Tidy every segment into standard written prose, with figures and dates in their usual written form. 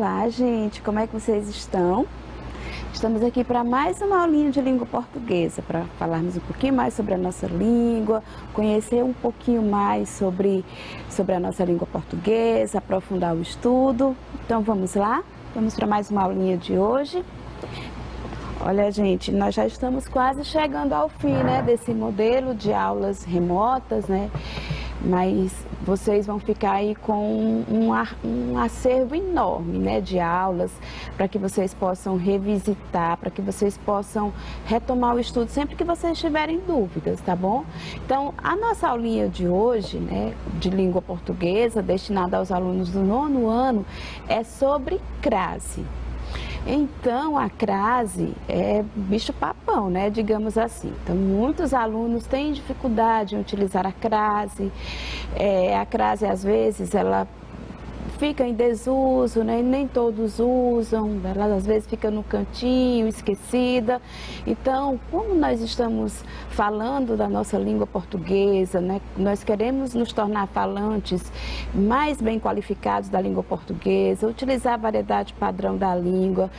Olá, gente, como é que vocês estão? Estamos aqui para mais uma aulinha de língua portuguesa, para falarmos um pouquinho mais sobre a nossa língua, conhecer um pouquinho mais sobre a nossa língua portuguesa, aprofundar o estudo. Então vamos lá? Vamos para mais uma aulinha de hoje. Olha, gente, nós já estamos quase chegando ao fim, né, desse modelo de aulas remotas, né? Mas vocês vão ficar aí com um acervo enorme, né, de aulas, para que vocês possam revisitar, para que vocês possam retomar o estudo sempre que vocês tiverem dúvidas, tá bom? Então, a nossa aulinha de hoje, né, de língua portuguesa, destinada aos alunos do 9º ano, é sobre crase. Então, a crase é bicho-papão, né, digamos assim. Então, muitos alunos têm dificuldade em utilizar a crase. A crase, às vezes, ela fica em desuso, né? Nem todos usam, ela às vezes fica no cantinho, esquecida. Então, como nós estamos falando da nossa língua portuguesa, né? Nós queremos nos tornar falantes mais bem qualificados da língua portuguesa, utilizar a variedade padrão da língua,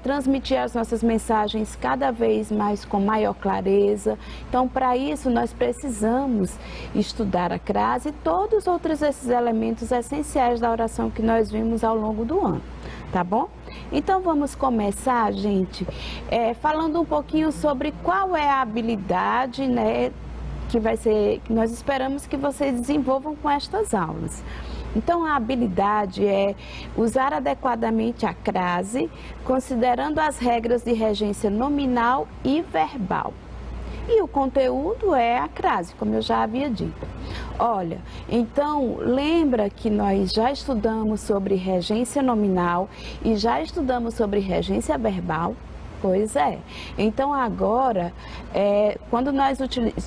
transmitir as nossas mensagens cada vez mais com maior clareza. Então, para isso, nós precisamos estudar a crase e todos os outros esses elementos essenciais da oração que nós vimos ao longo do ano, tá bom? Então vamos começar, gente, falando um pouquinho sobre qual é a habilidade, né, que nós esperamos que vocês desenvolvam com estas aulas. Então, a habilidade é usar adequadamente a crase, considerando as regras de regência nominal e verbal. E o conteúdo é a crase, como eu já havia dito. Olha, então lembra que nós já estudamos sobre regência nominal e já estudamos sobre regência verbal? Pois é. Então agora, quando nós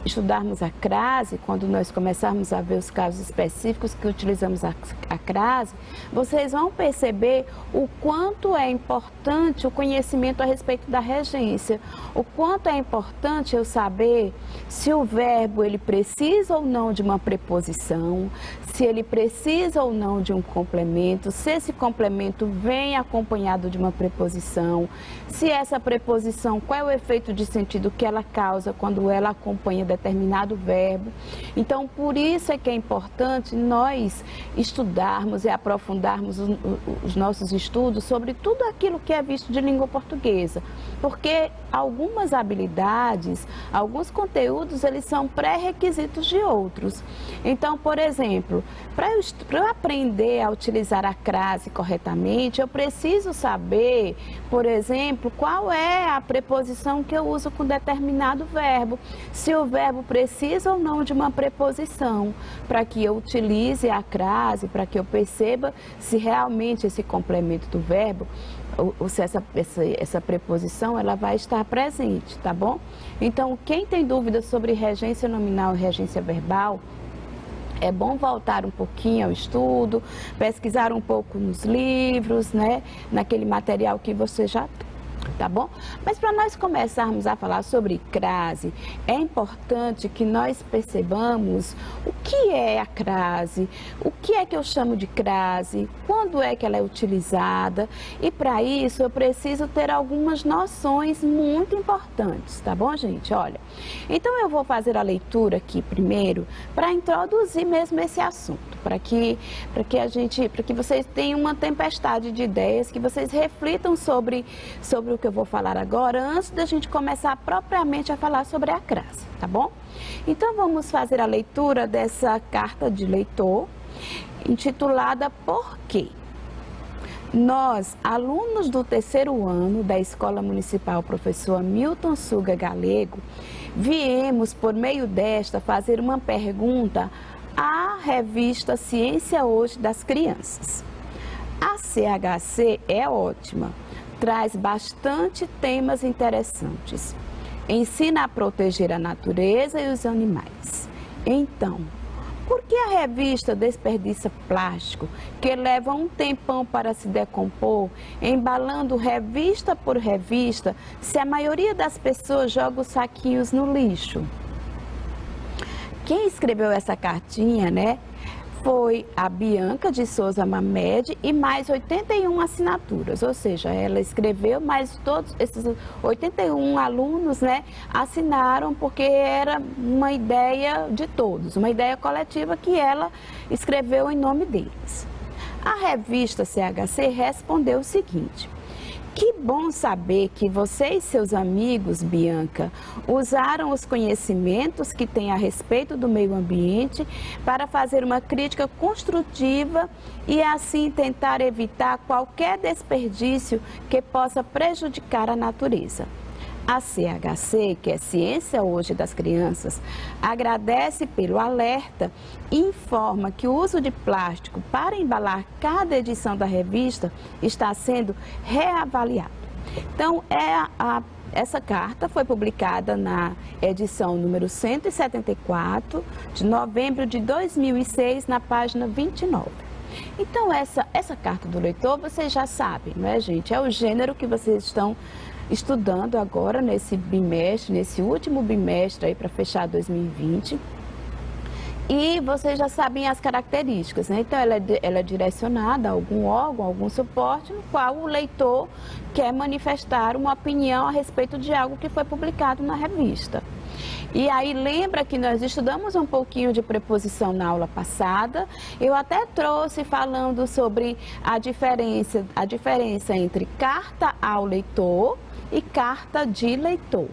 estudarmos a crase, quando nós começarmos a ver os casos específicos que utilizamos a crase, vocês vão perceber o quanto é importante o conhecimento a respeito da regência, o quanto é importante eu saber se o verbo ele precisa ou não de uma preposição, se ele precisa ou não de um complemento, se esse complemento vem acompanhado de uma preposição, se essa preposição, qual é o efeito de sentido que ela causa quando ela acompanha determinado verbo. Então, por isso é que é importante nós estudarmos e aprofundarmos os nossos estudos sobre tudo aquilo que é visto de língua portuguesa, porque algumas habilidades, alguns conteúdos, eles são pré-requisitos de outros. Então, por exemplo, para eu aprender a utilizar a crase corretamente, eu preciso saber, por exemplo, qual é a preposição que eu uso com determinado verbo, se o verbo precisa ou não de uma preposição, para que eu utilize a crase, para que eu perceba se realmente esse complemento do verbo, ou se essa preposição ela vai estar presente, tá bom? Então, quem tem dúvidas sobre regência nominal e regência verbal, é bom voltar um pouquinho ao estudo, pesquisar um pouco nos livros, né? Naquele material que você já tem. Tá bom? Mas para nós começarmos a falar sobre crase, é importante que nós percebamos o que é a crase, o que é que eu chamo de crase, quando é que ela é utilizada, e para isso eu preciso ter algumas noções muito importantes, tá bom, gente? Olha, então eu vou fazer a leitura aqui primeiro para introduzir mesmo esse assunto, para que vocês tenham uma tempestade de ideias, que vocês reflitam sobre o que eu vou falar agora, antes da gente começar propriamente a falar sobre a crase, tá bom? Então vamos fazer a leitura dessa carta de leitor, intitulada Por quê? Nós, alunos do 3º ano da Escola Municipal Professor Milton Suga Galego, viemos por meio desta fazer uma pergunta à revista Ciência Hoje das Crianças. A CHC é ótima, traz bastante temas interessantes, ensina a proteger a natureza e os animais. Então, por que a revista desperdiça plástico, que leva um tempão para se decompor, embalando revista por revista, se a maioria das pessoas joga os saquinhos no lixo? Quem escreveu essa cartinha, né, foi a Bianca de Souza Mamed e mais 81 assinaturas, ou seja, ela escreveu, mas todos esses 81 alunos, né, assinaram porque era uma ideia de todos, uma ideia coletiva que ela escreveu em nome deles. A revista CHC respondeu o seguinte: que bom saber que você e seus amigos, Bianca, usaram os conhecimentos que têm a respeito do meio ambiente para fazer uma crítica construtiva e assim tentar evitar qualquer desperdício que possa prejudicar a natureza. A CHC, que é Ciência Hoje das Crianças, agradece pelo alerta e informa que o uso de plástico para embalar cada edição da revista está sendo reavaliado. Então, essa carta foi publicada na edição número 174, de novembro de 2006, na página 29. Então, essa carta do leitor, vocês já sabem, não é, gente? É o gênero que vocês estão estudando agora nesse bimestre, nesse último bimestre aí para fechar 2020. E vocês já sabem as características, né? Então, ela é direcionada a algum órgão, a algum suporte, no qual o leitor quer manifestar uma opinião a respeito de algo que foi publicado na revista. E aí, lembra que nós estudamos um pouquinho de preposição na aula passada. Eu até trouxe falando sobre a diferença entre carta ao leitor e carta de leitor.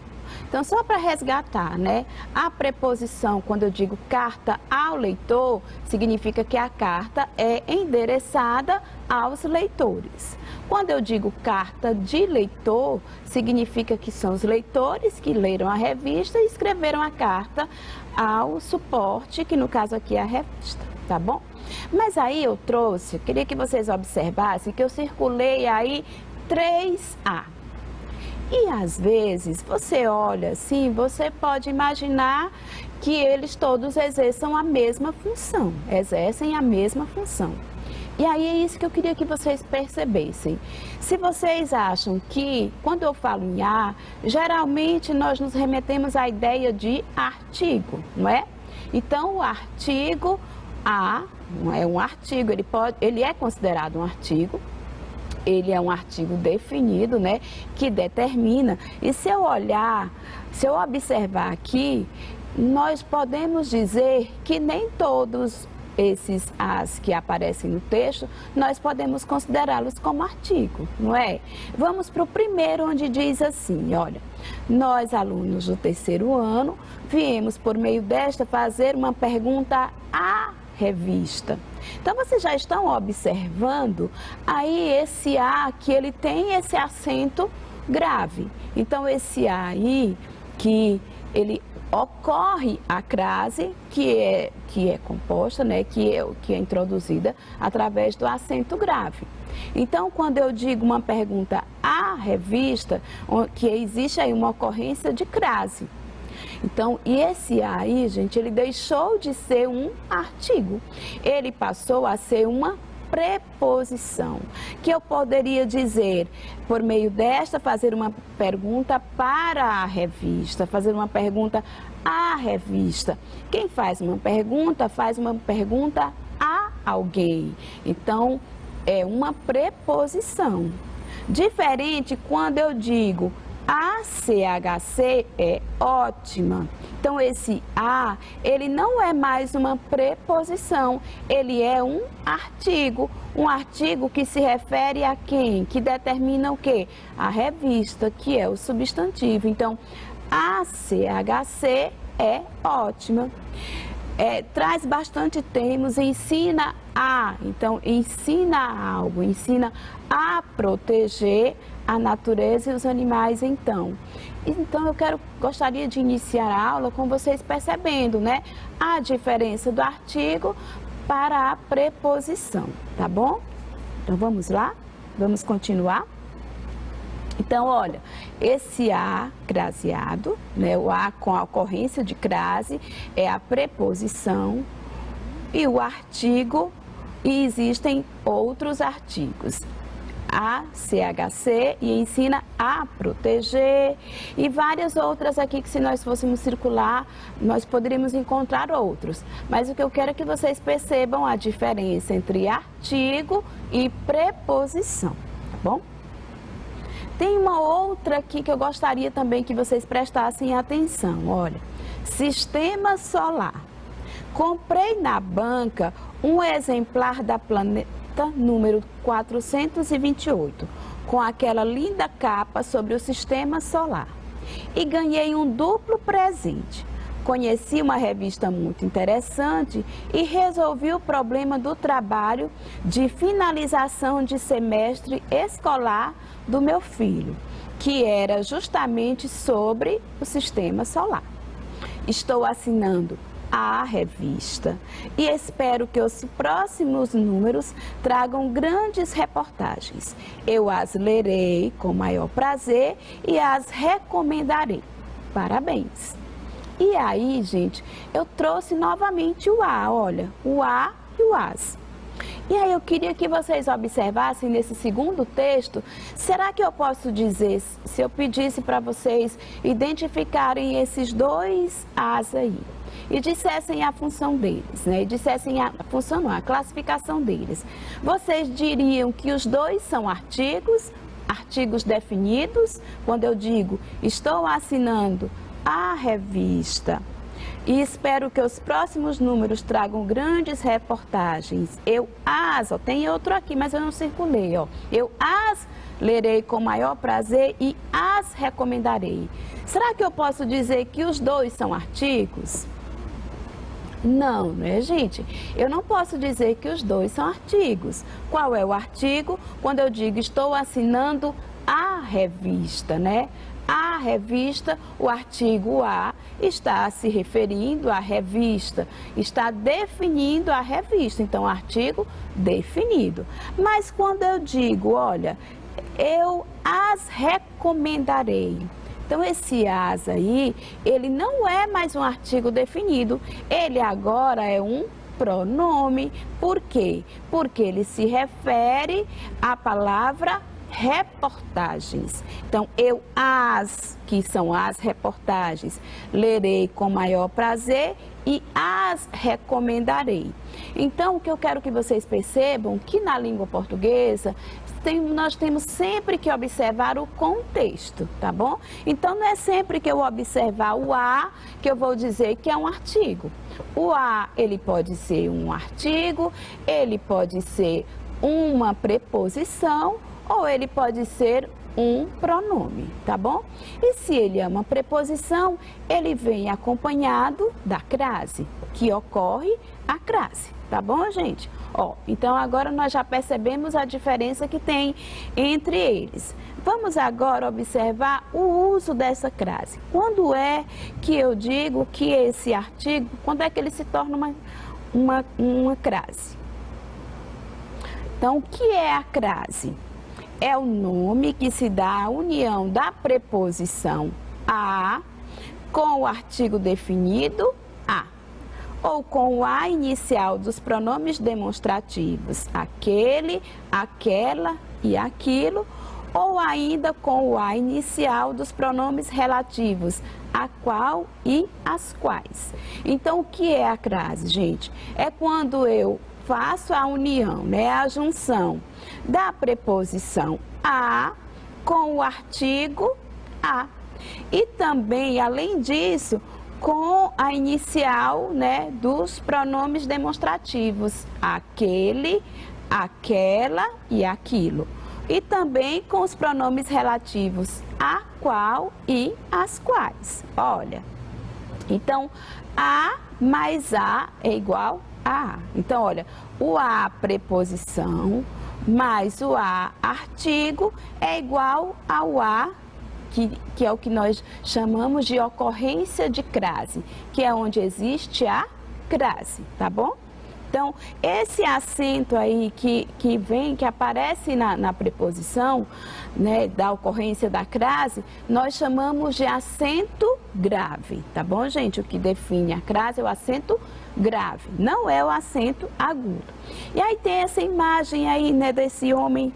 Então, só para resgatar, né? A preposição, quando eu digo carta ao leitor, significa que a carta é endereçada aos leitores. Quando eu digo carta de leitor, significa que são os leitores que leram a revista e escreveram a carta ao suporte, que no caso aqui é a revista, tá bom? Mas aí eu queria que vocês observassem que eu circulei aí 3A. E às vezes você olha assim, você pode imaginar que eles todos exercem a mesma função. E aí é isso que eu queria que vocês percebessem. Se vocês acham que, quando eu falo em A, geralmente nós nos remetemos à ideia de artigo, não é? Então, o artigo A é um artigo, ele é considerado um artigo. Ele é um artigo definido, né, que determina. E se eu observar aqui, nós podemos dizer que nem todos esses as que aparecem no texto, nós podemos considerá-los como artigo, não é? Vamos para o primeiro, onde diz assim, olha: nós, alunos do terceiro ano, viemos por meio desta fazer uma pergunta à revista. Então, vocês já estão observando aí esse A, que ele tem esse acento grave. Então, esse A aí, que ele ocorre a crase, que é composta, né, que é introduzida através do acento grave. Então, quando eu digo uma pergunta à revista, que existe aí uma ocorrência de crase. Então, e esse A aí, gente, ele deixou de ser um artigo. Ele passou a ser uma preposição, que eu poderia dizer, por meio desta, fazer uma pergunta para a revista, fazer uma pergunta à revista. Quem faz uma pergunta a alguém. Então, é uma preposição. Diferente quando eu digo a CHC é ótima. Então, esse A, ele não é mais uma preposição, ele é um artigo que se refere a quem? Que determina o quê? A revista, que é o substantivo. Então, a CHC é ótima. Traz bastante termos, ensina a, então ensina algo, ensina a proteger a natureza e os animais, então eu gostaria de iniciar a aula com vocês percebendo, né, a diferença do artigo para a preposição, tá bom? Então vamos lá, vamos continuar. Então, olha, esse A craseado, né, o A com a ocorrência de crase é a preposição e o artigo, e existem outros artigos. ACHC e ensina a proteger, e várias outras aqui que, se nós fôssemos circular, nós poderíamos encontrar outros. Mas o que eu quero é que vocês percebam a diferença entre artigo e preposição, tá bom? Tem uma outra aqui que eu gostaria também que vocês prestassem atenção. Olha, sistema solar. Comprei na banca um exemplar da Planeta número 428, com aquela linda capa sobre o sistema solar. E ganhei um duplo presente. Conheci uma revista muito interessante e resolvi o problema do trabalho de finalização de semestre escolar do meu filho, que era justamente sobre o sistema solar. Estou assinando a revista e espero que os próximos números tragam grandes reportagens. Eu as lerei com maior prazer e as recomendarei. Parabéns! E aí, gente, eu trouxe novamente o A, olha, o A e o AS. E aí eu queria que vocês observassem nesse segundo texto, será que eu posso dizer, se eu pedisse para vocês identificarem esses dois As aí, e dissessem a função deles, né? E dissessem a função não, a classificação deles. Vocês diriam que os dois são artigos, artigos definidos, quando eu digo estou assinando a revista e espero que os próximos números tragam grandes reportagens. Eu as, ó, tem outro aqui, mas eu não circulei, ó. Eu as lerei com maior prazer e as recomendarei. Será que eu posso dizer que os dois são artigos? Não, né, gente? Eu não posso dizer que os dois são artigos. Qual é o artigo? Quando eu digo estou assinando a revista, né? A revista, o artigo A está se referindo à revista, está definindo a revista, então artigo definido. Mas quando eu digo, olha, eu as recomendarei, então esse as aí, ele não é mais um artigo definido, ele agora é um pronome. Por quê? Porque ele se refere à palavra reportagens. Então, eu as, que são as reportagens, lerei com maior prazer e as recomendarei. Então, o que eu quero que vocês percebam que na língua portuguesa nós temos sempre que observar o contexto, tá bom? Então, não é sempre que eu observar o a que eu vou dizer que é um artigo. O a, ele pode ser um artigo, ele pode ser uma preposição, ou ele pode ser um pronome, tá bom? E se ele é uma preposição, ele vem acompanhado da crase, que ocorre a crase, tá bom, gente? Ó, então agora nós já percebemos a diferença que tem entre eles. Vamos agora observar o uso dessa crase. Quando é que eu digo que esse artigo, quando é que ele se torna uma crase? Então, o que é a crase? É o nome que se dá à união da preposição a com o artigo definido a, ou com o a inicial dos pronomes demonstrativos aquele, aquela e aquilo, ou ainda com o a inicial dos pronomes relativos a qual e as quais. Então, o que é a crase, gente? É quando eu faço a união, né, a junção da preposição a com o artigo a. E também, além disso, com a inicial, né, dos pronomes demonstrativos aquele, aquela e aquilo. E também com os pronomes relativos a qual e as quais. Olha, então, a mais a é igual a. Então, olha, o a preposição mais o a artigo é igual ao a, que é o que nós chamamos de ocorrência de crase, que é onde existe a crase, tá bom? Então, esse acento aí que aparece na preposição, né, da ocorrência da crase, nós chamamos de acento grave, tá bom, gente? O que define a crase é o acento grave, não é o acento agudo. E aí tem essa imagem aí, né, desse homem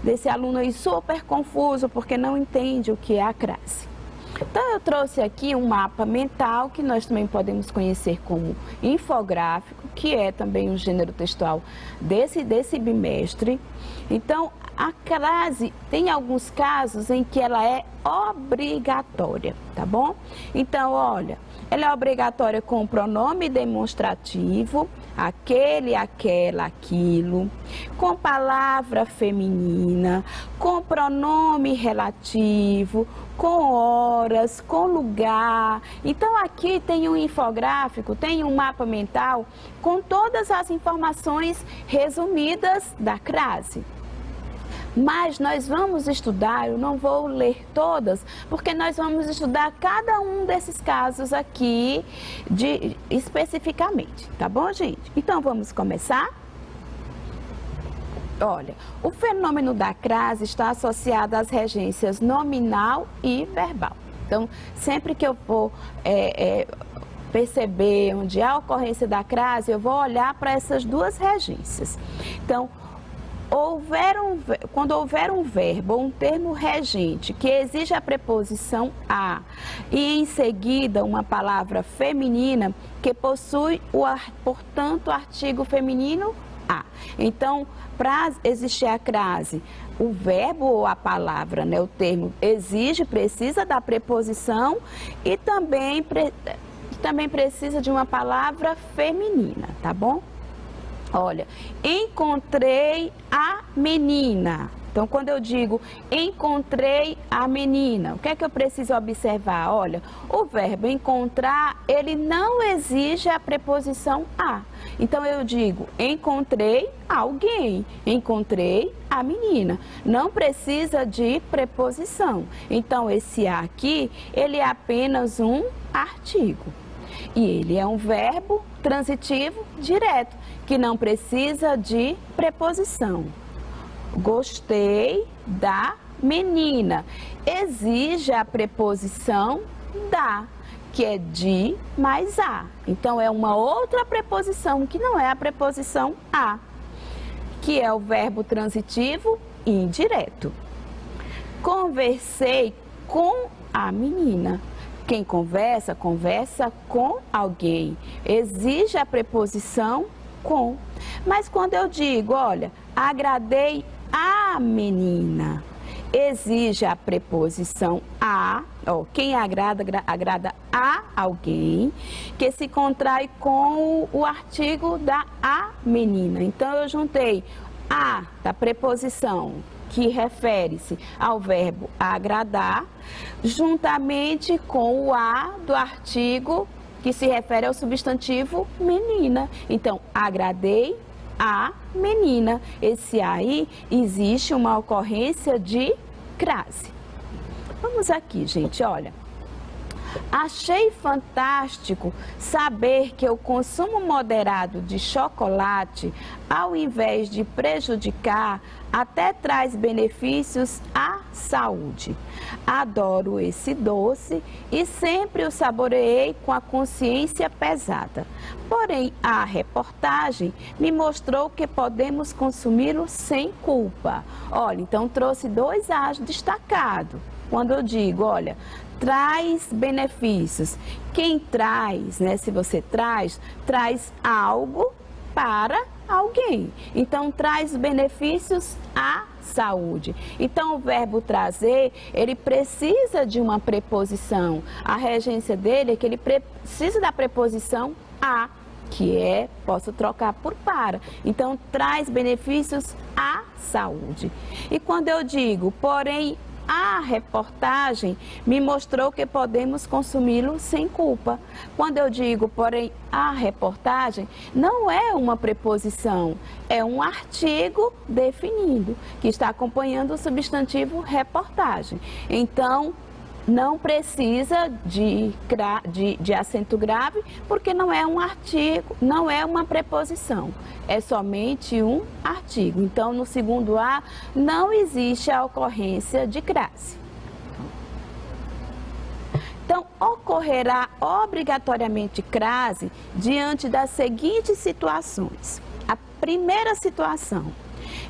desse aluno aí super confuso porque não entende o que é a crase. Então eu trouxe aqui um mapa mental que nós também podemos conhecer como infográfico, que é também um gênero textual desse bimestre. Então a crase tem alguns casos em que ela é obrigatória, tá bom? Então olha, ela é obrigatória com o pronome demonstrativo, aquele, aquela, aquilo, com palavra feminina, com pronome relativo, com horas, com lugar. Então aqui tem um infográfico, tem um mapa mental com todas as informações resumidas da crase. Mas nós vamos estudar, eu não vou ler todas, porque nós vamos estudar cada um desses casos aqui especificamente, tá bom, gente? Então vamos começar? Olha, o fenômeno da crase está associado às regências nominal e verbal. Então, sempre que eu for perceber onde há a ocorrência da crase, eu vou olhar para essas duas regências. Então, quando houver um verbo ou um termo regente que exige a preposição a e em seguida uma palavra feminina que possui, portanto, o artigo feminino a. Então, para existir a crase, o verbo ou a palavra, né, o termo precisa da preposição e também precisa de uma palavra feminina, tá bom? Olha, encontrei a menina. Então, quando eu digo encontrei a menina, o que é que eu preciso observar? Olha, o verbo encontrar, ele não exige a preposição a. Então, eu digo encontrei alguém, encontrei a menina. Não precisa de preposição. Então, esse a aqui, ele é apenas um artigo. E ele é um verbo transitivo direto, que não precisa de preposição. Gostei da menina. Exige a preposição da, que é de mais a. Então, é uma outra preposição que não é a preposição a, que é o verbo transitivo indireto. Conversei com a menina. Quem conversa, conversa com alguém. Exige a preposição com. Mas quando eu digo, olha, agradei a menina, exige a preposição a. Quem agrada a alguém, que se contrai com o artigo da a menina. Então, eu juntei a da preposição, que refere-se ao verbo agradar, juntamente com o a do artigo que se refere ao substantivo menina. Então, agradei a menina. Esse aí existe uma ocorrência de crase. Vamos aqui, gente, olha. Achei fantástico saber que o consumo moderado de chocolate, ao invés de prejudicar, até traz benefícios à saúde. Adoro esse doce e sempre o saboreei com a consciência pesada. Porém, a reportagem me mostrou que podemos consumi-lo sem culpa. Olha, então trouxe dois A's destacados. Quando eu digo, olha, traz benefícios. Quem traz, né? Se você traz algo para alguém. Então, traz benefícios à saúde. Então, o verbo trazer, ele precisa de uma preposição. A regência dele é que ele precisa da preposição a, que é, posso trocar por para. Então, traz benefícios à saúde. E quando eu digo, porém, a reportagem me mostrou que podemos consumi-lo sem culpa. Quando eu digo, porém, a reportagem, não é uma preposição, é um artigo definido, que está acompanhando o substantivo reportagem. Então, não precisa de acento grave, porque não é um artigo, não é uma preposição, é somente um artigo. Então, no segundo A, não existe a ocorrência de crase. Então, ocorrerá obrigatoriamente crase diante das seguintes situações. A primeira situação,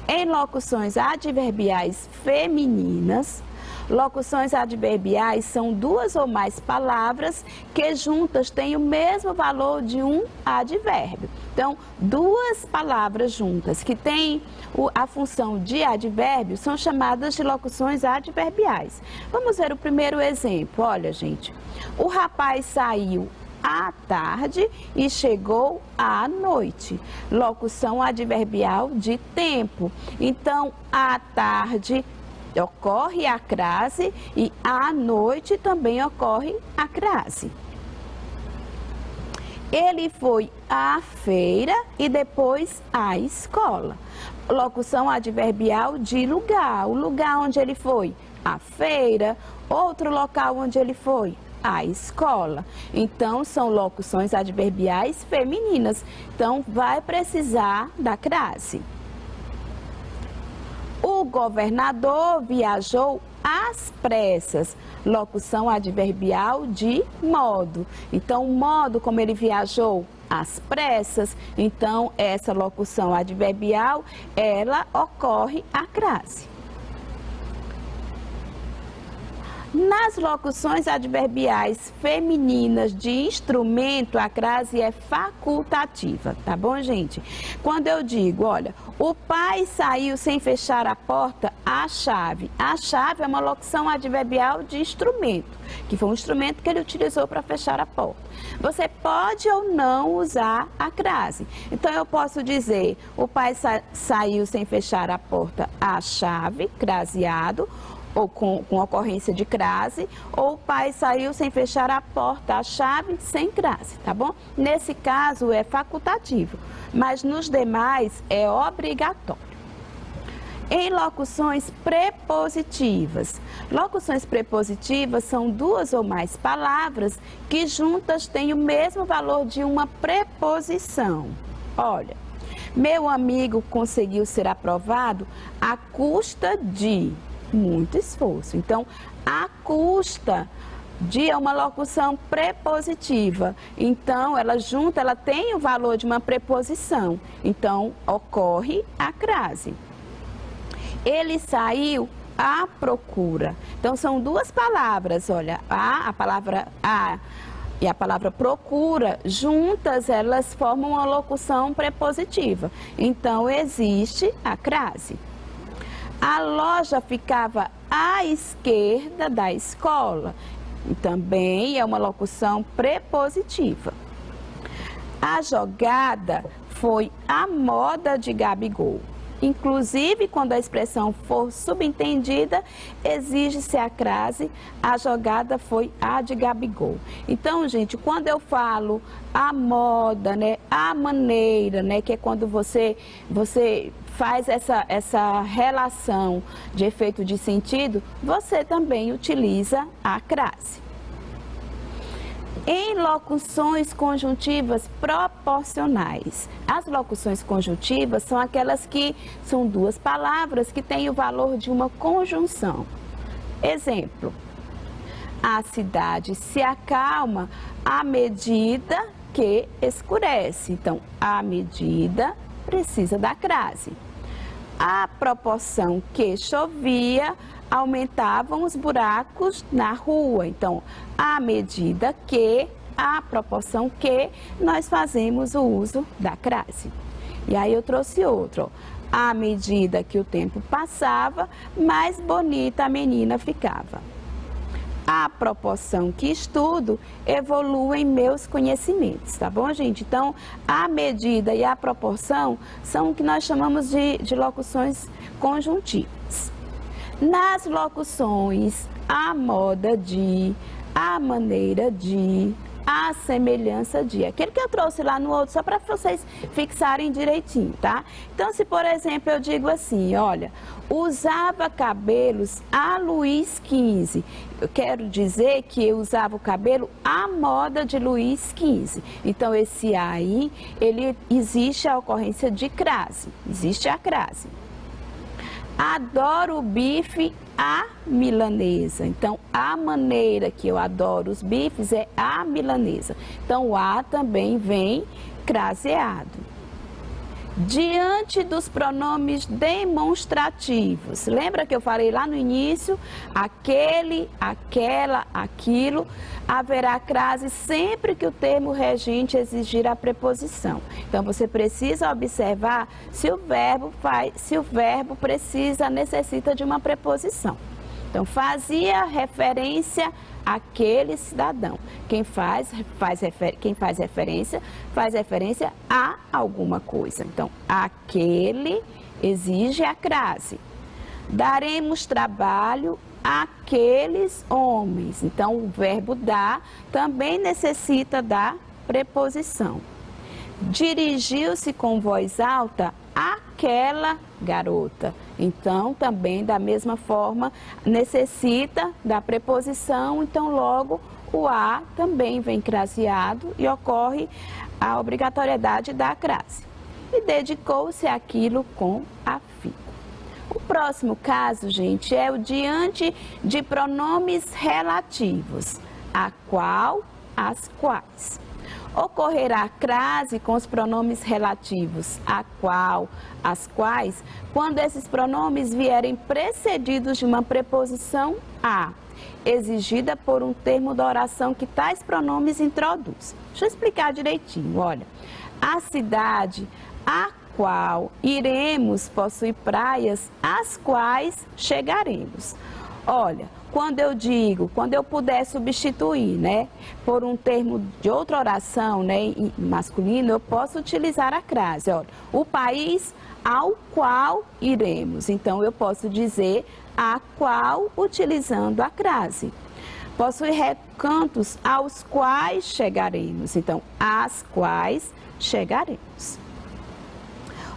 Em locuções adverbiais femininas, locuções adverbiais são duas ou mais palavras que juntas têm o mesmo valor de um advérbio. Então, duas palavras juntas que têm a função de advérbio são chamadas de locuções adverbiais. Vamos ver o primeiro exemplo. Olha, gente, o rapaz saiu à tarde e chegou à noite. Locução adverbial de tempo. Então, à tarde ocorre a crase e à noite também ocorre a crase. Ele foi à feira e depois à escola. Locução adverbial de lugar. O lugar onde ele foi? A feira. Outro local onde ele foi? A escola. Então, são locuções adverbiais femininas. Então, vai precisar da crase. O governador viajou às pressas. Locução adverbial de modo. Então, o modo como ele viajou às pressas, então essa locução adverbial, ela ocorre a crase. Nas locuções adverbiais femininas de instrumento, a crase é facultativa, tá bom, gente? Quando eu digo, olha, o pai saiu sem fechar a porta à chave. A chave é uma locução adverbial de instrumento, que foi um instrumento que ele utilizou para fechar a porta. Você pode ou não usar a crase. Então, eu posso dizer, o pai saiu sem fechar a porta à chave, craseado, ou com ocorrência de crase, ou o pai saiu sem fechar a porta, a chave, sem crase, tá bom? Nesse caso é facultativo, mas nos demais é obrigatório. Em locuções prepositivas. Locuções prepositivas são duas ou mais palavras que juntas têm o mesmo valor de uma preposição. Olha, meu amigo conseguiu ser aprovado à custa de muito esforço. Então, a custa de é uma locução prepositiva. Então, ela junta, ela tem o valor de uma preposição. Então, ocorre a crase. Ele saiu à procura. Então, são duas palavras, olha, a palavra a e a palavra procura, juntas elas formam uma locução prepositiva. Então, existe a crase. A loja ficava à esquerda da escola. Também é uma locução prepositiva. A jogada foi a moda de Gabigol. Inclusive, quando a expressão for subentendida, exige-se a crase, a jogada foi a de Gabigol. Então, gente, quando eu falo a moda, né, a maneira, né, que é quando você faz essa relação de efeito de sentido, você também utiliza a crase. Em locuções conjuntivas proporcionais. As locuções conjuntivas são aquelas que são duas palavras que têm o valor de uma conjunção. Exemplo, a cidade se acalma à medida que escurece. Então, à medida precisa da crase. À proporção que chovia, aumentavam os buracos na rua. Então, à medida que, à proporção que, nós fazemos o uso da crase. E aí eu trouxe outro. À medida que o tempo passava, mais bonita a menina ficava. À proporção que estudo, evoluem meus conhecimentos, tá bom, gente? Então, a medida e a proporção são o que nós chamamos de locuções conjuntivas. Nas locuções, a moda de, a maneira de, a semelhança de, aquele que eu trouxe lá no outro, só para vocês fixarem direitinho, tá? Então, se por exemplo eu digo assim, olha, usava cabelos a Luís XV, eu quero dizer que eu usava o cabelo à moda de Luís XV. Então, esse aí, ele existe a ocorrência de crase, existe a crase. Adoro o bife à milanesa. Então, a maneira que eu adoro os bifes é à milanesa. Então, o a também vem craseado. diante dos pronomes demonstrativos. Lembra que eu falei lá no início? Aquele, aquela, aquilo. Haverá crase sempre que o termo regente exigir a preposição. Então, você precisa observar se o verbo necessita de uma preposição. Então, fazia referência àquele cidadão. Quem faz referência a alguma coisa. Então, aquele exige a crase. Daremos trabalho àqueles homens. Então, o verbo dar também necessita da preposição. Dirigiu-se com voz alta àquela garota. Então, também da mesma forma, necessita da preposição, então logo o a também vem craseado e ocorre a obrigatoriedade da crase. E dedicou-se àquilo com afinco. O próximo caso, gente, é o diante de pronomes relativos, a qual, as quais. Ocorrerá crase com os pronomes relativos, a qual, as quais, quando esses pronomes vierem precedidos de uma preposição a, exigida por um termo da oração que tais pronomes introduzem. Deixa eu explicar direitinho, olha. A cidade a qual iremos possui praias, às quais chegaremos. Olha, quando eu puder substituir, né, por um termo de outra oração, né, em masculino, eu posso utilizar a crase. Olha, o país ao qual iremos. Então, eu posso dizer a qual utilizando a crase. Possui recantos aos quais chegaremos. Então, às quais chegaremos.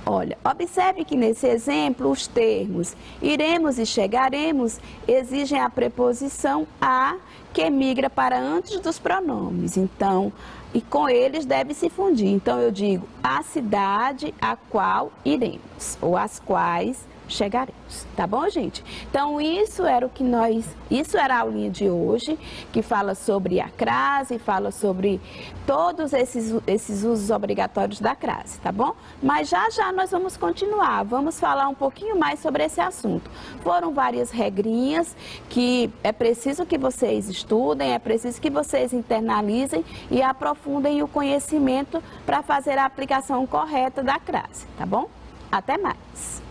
Olha, observe que nesse exemplo os termos iremos e chegaremos exigem a preposição a, que migra para antes dos pronomes. Então, e com eles deve se fundir. Então, eu digo a cidade a qual iremos, ou às quais chegaremos. Tá bom, gente? Então, isso era a aulinha de hoje, que fala sobre a crase, fala sobre todos esses usos obrigatórios da crase, tá bom? Mas já nós vamos continuar, vamos falar um pouquinho mais sobre esse assunto. Foram várias regrinhas que é preciso que vocês estudem, é preciso que vocês internalizem e aprofundem o conhecimento para fazer a aplicação correta da crase, tá bom? Até mais!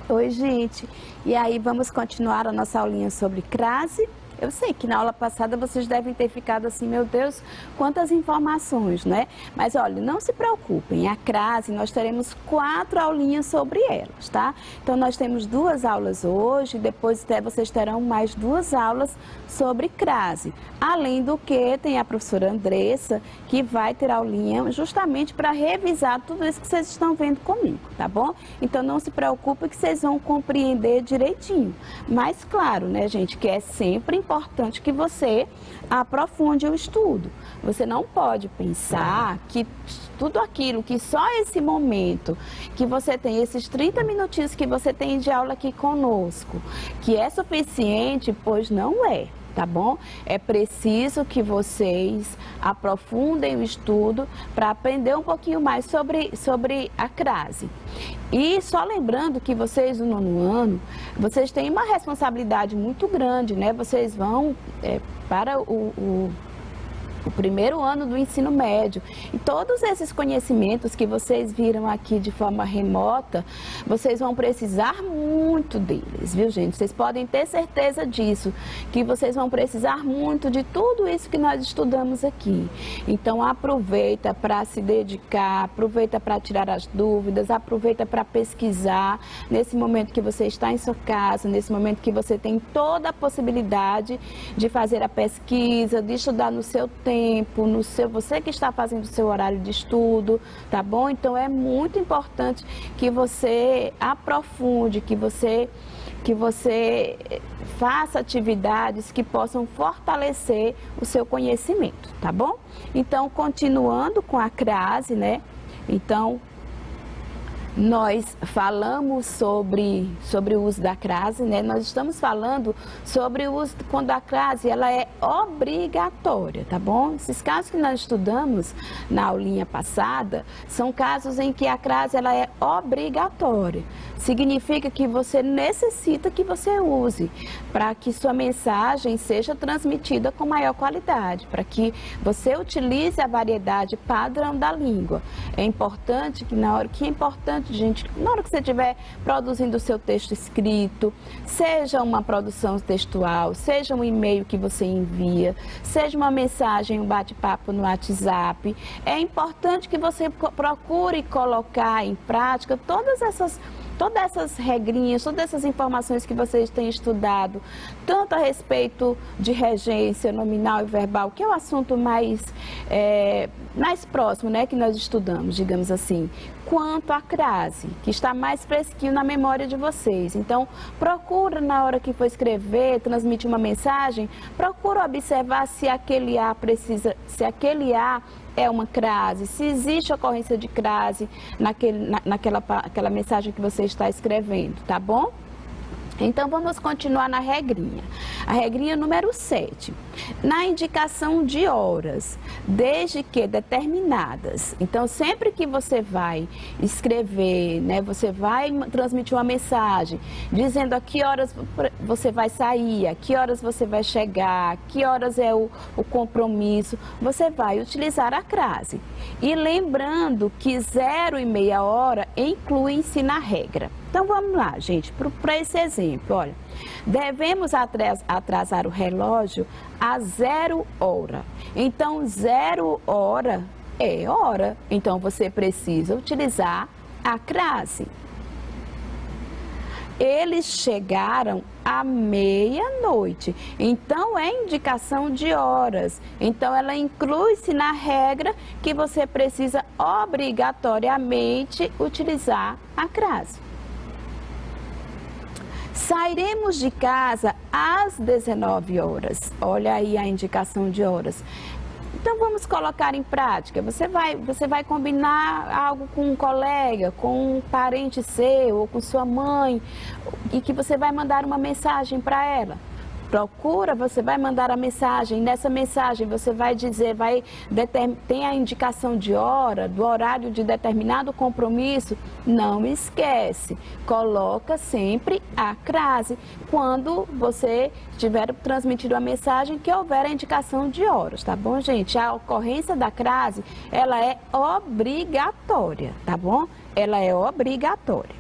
Oi, gente. E aí, vamos continuar a nossa aulinha sobre crase. Eu sei que na aula passada vocês devem ter ficado assim, meu Deus, quantas informações, né? Mas olha, não se preocupem, a crase nós teremos 4 aulinhas sobre elas, tá? Então nós temos 2 aulas hoje, depois vocês terão mais 2 aulas sobre crase. Além do que tem a professora Andressa, que vai ter aulinha justamente para revisar tudo isso que vocês estão vendo comigo, tá bom? Então não se preocupe que vocês vão compreender direitinho. Mas claro, né, gente, que é sempre importante que você aprofunde o estudo. Você não pode pensar que tudo aquilo, que só esse momento que você tem, esses 30 minutinhos que você tem de aula aqui conosco, que é suficiente, pois não é. Tá bom? É preciso que vocês aprofundem o estudo para aprender um pouquinho mais sobre a crase. E só lembrando que vocês no 9º ano, vocês têm uma responsabilidade muito grande, né? Vocês vão para o 1º ano do ensino médio. E todos esses conhecimentos que vocês viram aqui de forma remota, vocês vão precisar muito deles, viu, gente? Vocês podem ter certeza disso, que vocês vão precisar muito de tudo isso que nós estudamos aqui. Então, aproveita para se dedicar, aproveita para tirar as dúvidas, aproveita para pesquisar nesse momento que você está em sua casa, nesse momento que você tem toda a possibilidade de fazer a pesquisa, de estudar no seu tempo, tempo, você que está fazendo o seu horário de estudo, tá bom? Então é muito importante que você aprofunde, que você faça atividades que possam fortalecer o seu conhecimento, tá bom? Então, continuando com a crase, né? Então, nós falamos sobre o uso da crase, né? Nós estamos falando sobre o uso quando a crase ela é obrigatória, tá bom? Esses casos que nós estudamos na aulinha passada são casos em que a crase ela é obrigatória. Significa que você necessita que você use para que sua mensagem seja transmitida com maior qualidade, para que você utilize a variedade padrão da língua. É importante que na hora que você estiver produzindo o seu texto escrito, seja uma produção textual, seja um e-mail que você envia, seja uma mensagem, um bate-papo no WhatsApp, é importante que você procure colocar em prática todas essas regrinhas, todas essas informações que vocês têm estudado, tanto a respeito de regência nominal e verbal, que é o assunto mais próximo, né, que nós estudamos, digamos assim, quanto a crase, que está mais fresquinho na memória de vocês. Então, procura na hora que for escrever, transmitir uma mensagem, procura observar se aquele A é uma crase, se existe ocorrência de crase naquela mensagem que você está escrevendo, tá bom? Então, vamos continuar na regrinha. A regrinha número 7. Na indicação de horas, desde que determinadas. Então, sempre que você vai escrever, né, você vai transmitir uma mensagem, dizendo a que horas você vai sair, a que horas você vai chegar, a que horas é o compromisso, você vai utilizar a crase. E lembrando que 0 e meia hora incluem-se na regra. Então, vamos lá, gente, para esse exemplo, olha, devemos atrasar o relógio a 0 hora. Então, 0 hora é hora, então você precisa utilizar a crase. Eles chegaram à meia-noite, então é indicação de horas. Então, ela inclui-se na regra que você precisa obrigatoriamente utilizar a crase. Sairemos de casa às 19 horas. Olha aí a indicação de horas. Então, vamos colocar em prática. Você vai combinar algo com um colega, com um parente seu ou com sua mãe, e que você vai mandar uma mensagem para ela. Você vai mandar a mensagem, nessa mensagem você vai dizer, tem a indicação de hora, do horário de determinado compromisso, não esquece, coloca sempre a crase quando você tiver transmitido a mensagem que houver a indicação de horas, tá bom, gente? A ocorrência da crase, ela é obrigatória, tá bom? Ela é obrigatória.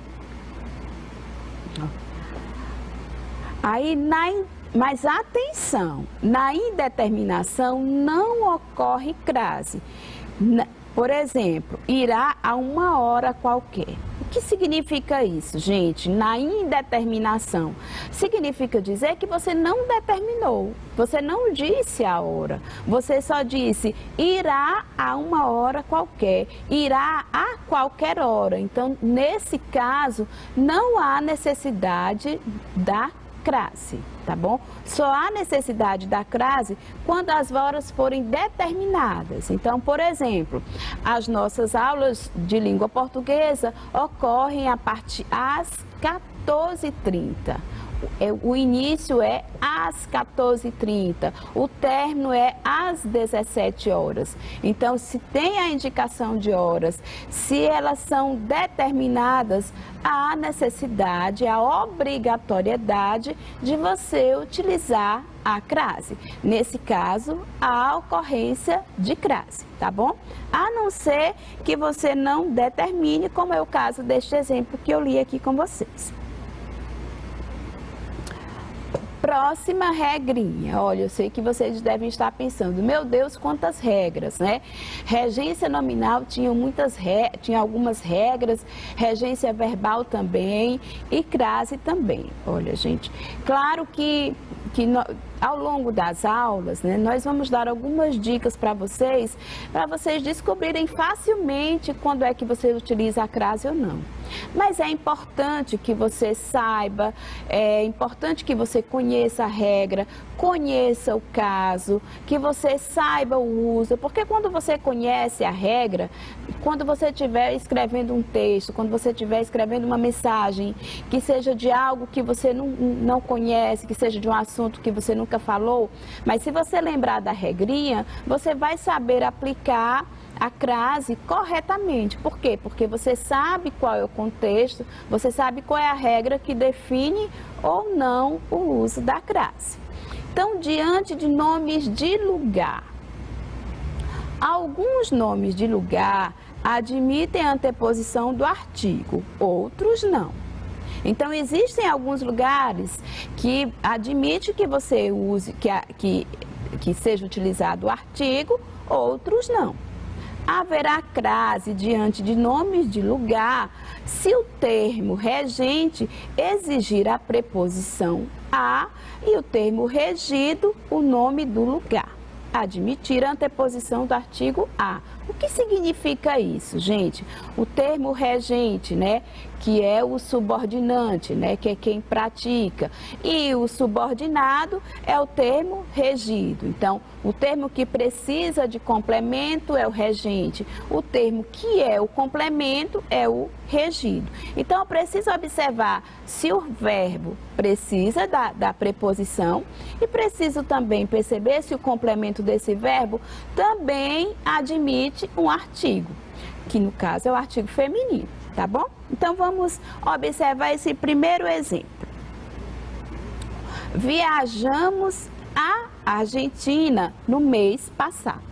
Aí, mas atenção, na indeterminação não ocorre crase. Por exemplo, irá a uma hora qualquer. O que significa isso, gente? Na indeterminação, significa dizer que você não determinou, você não disse a hora, você só disse irá a uma hora qualquer, irá a qualquer hora. Então, nesse caso, não há necessidade da crase, tá bom? Só há necessidade da crase quando as horas forem determinadas. Então, por exemplo, as nossas aulas de língua portuguesa ocorrem às 14h30. O início é às 14h30, o término é às 17 horas. Então, se tem a indicação de horas, se elas são determinadas, há necessidade, a obrigatoriedade de você utilizar a crase. Nesse caso, a ocorrência de crase, tá bom? A não ser que você não determine, como é o caso deste exemplo que eu li aqui com vocês. Próxima regrinha. Olha, eu sei que vocês devem estar pensando, meu Deus, quantas regras, né? Regência nominal tinha algumas regras, regência verbal também e crase também. Olha, gente, claro que ao longo das aulas, né, nós vamos dar algumas dicas para vocês descobrirem facilmente quando é que você utiliza a crase ou não. Mas é importante que você saiba, é importante que você conheça a regra, conheça o caso, que você saiba o uso, porque quando você conhece a regra, quando você estiver escrevendo um texto, quando você estiver escrevendo uma mensagem que seja de algo que você não conhece, que seja de um assunto que você nunca falou, mas se você lembrar da regrinha, você vai saber aplicar a crase corretamente. Por quê? Porque você sabe qual é o contexto, você sabe qual é a regra que define ou não o uso da crase. Então, diante de nomes de lugar, alguns nomes de lugar admitem a anteposição do artigo, outros não. Então, existem alguns lugares que admite que você use, que seja utilizado o artigo, outros não. Haverá crase diante de nomes de lugar se o termo regente exigir a preposição a e o termo regido o nome do lugar. Admitir a anteposição do artigo a. O que significa isso, gente? O termo regente, né, que é o subordinante, né, que é quem pratica, e o subordinado é o termo regido. Então, o termo que precisa de complemento é o regente, o termo que é o complemento é o regido. Então, eu preciso observar se o verbo precisa da preposição e preciso também perceber se o complemento desse verbo também admite um artigo, que no caso é o artigo feminino, tá bom? Então, vamos observar esse primeiro exemplo. Viajamos à Argentina no mês passado.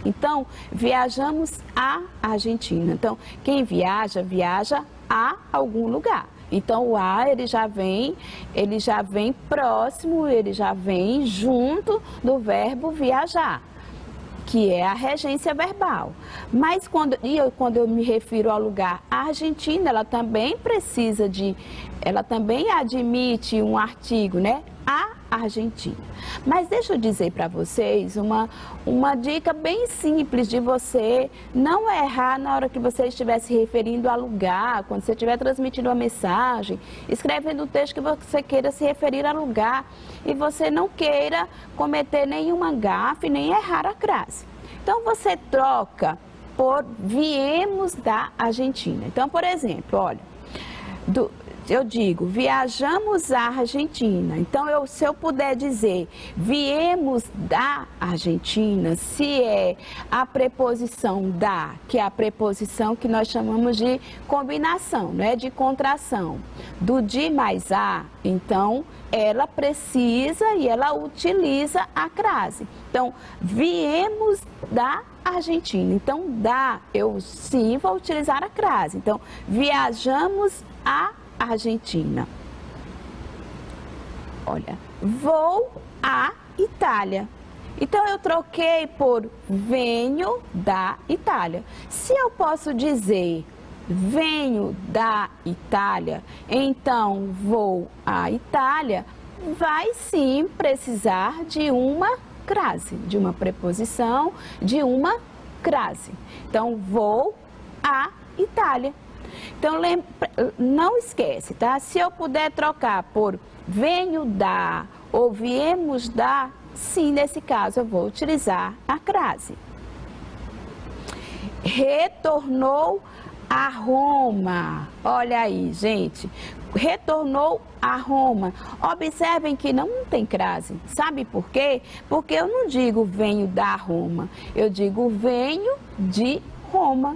Então, viajamos à Argentina. Então, quem viaja, viaja a algum lugar. Então, o a ele já vem próximo, ele já vem junto do verbo viajar, que é a regência verbal. Mas quando eu me refiro ao lugar Argentina, ela também admite um artigo, né? A Argentina. Mas deixa eu dizer para vocês uma dica bem simples de você não errar na hora que você estiver se referindo a lugar, quando você estiver transmitindo uma mensagem, escrevendo um texto que você queira se referir a lugar e você não queira cometer nenhuma gafe, nem errar a crase. Então, você troca por viemos da Argentina. Então, por exemplo, olha, eu digo, viajamos à Argentina. Então, se eu puder dizer, viemos da Argentina, se é a preposição da, que é a preposição que nós chamamos de combinação, né, de contração, do de mais a, então, ela precisa e ela utiliza a crase. Então, viemos da Argentina. Então, da, eu sim vou utilizar a crase. Então, viajamos à Argentina. Olha, vou à Itália. Então, eu troquei por venho da Itália. Se eu posso dizer venho da Itália, então vou à Itália, vai sim precisar de uma crase, de uma preposição, de uma crase. Então, vou à Itália. Então, não esquece, tá? Se eu puder trocar por venho da ou viemos da, sim, nesse caso eu vou utilizar a crase. Retornou a Roma. Olha aí, gente. Retornou a Roma. Observem que não tem crase. Sabe por quê? Porque eu não digo venho da Roma. Eu digo venho de Roma.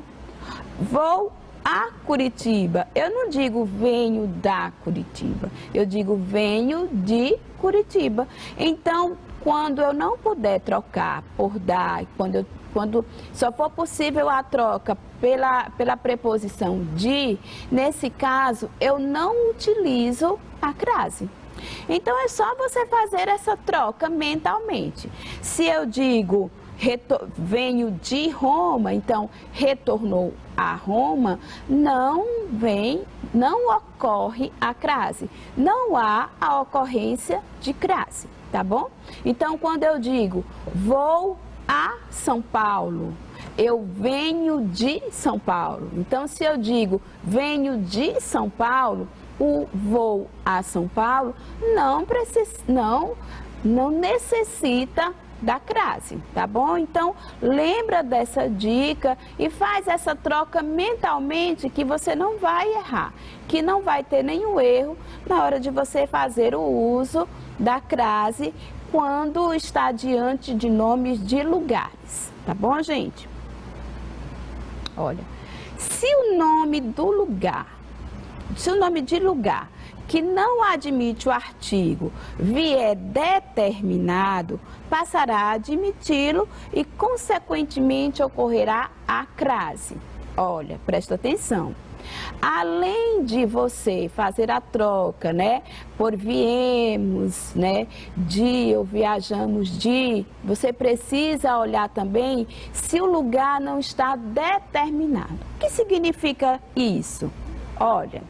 Vou a Curitiba. Eu não digo venho da Curitiba. Eu digo venho de Curitiba. Então, quando eu não puder trocar por da, quando só for possível a troca pela preposição de, nesse caso, eu não utilizo a crase. Então, é só você fazer essa troca mentalmente. Se eu digo venho de Roma, então retornou a Roma, não ocorre a crase. Não há a ocorrência de crase. tá bom? Então, quando eu digo vou a São Paulo, eu venho de São Paulo. Então, se eu digo venho de São Paulo, o vou a São Paulo não necessita da crase, tá bom? Então, lembra dessa dica e faz essa troca mentalmente que você não vai errar, que não vai ter nenhum erro na hora de você fazer o uso da crase quando está diante de nomes de lugares, tá bom, gente? Olha, se o nome de lugar que não admite o artigo vier determinado, passará a admiti-lo e, consequentemente, ocorrerá a crase. Olha, presta atenção. Além de você fazer a troca, né, por viemos, né, de ou viajamos de, você precisa olhar também se o lugar não está determinado. O que significa isso? Olha,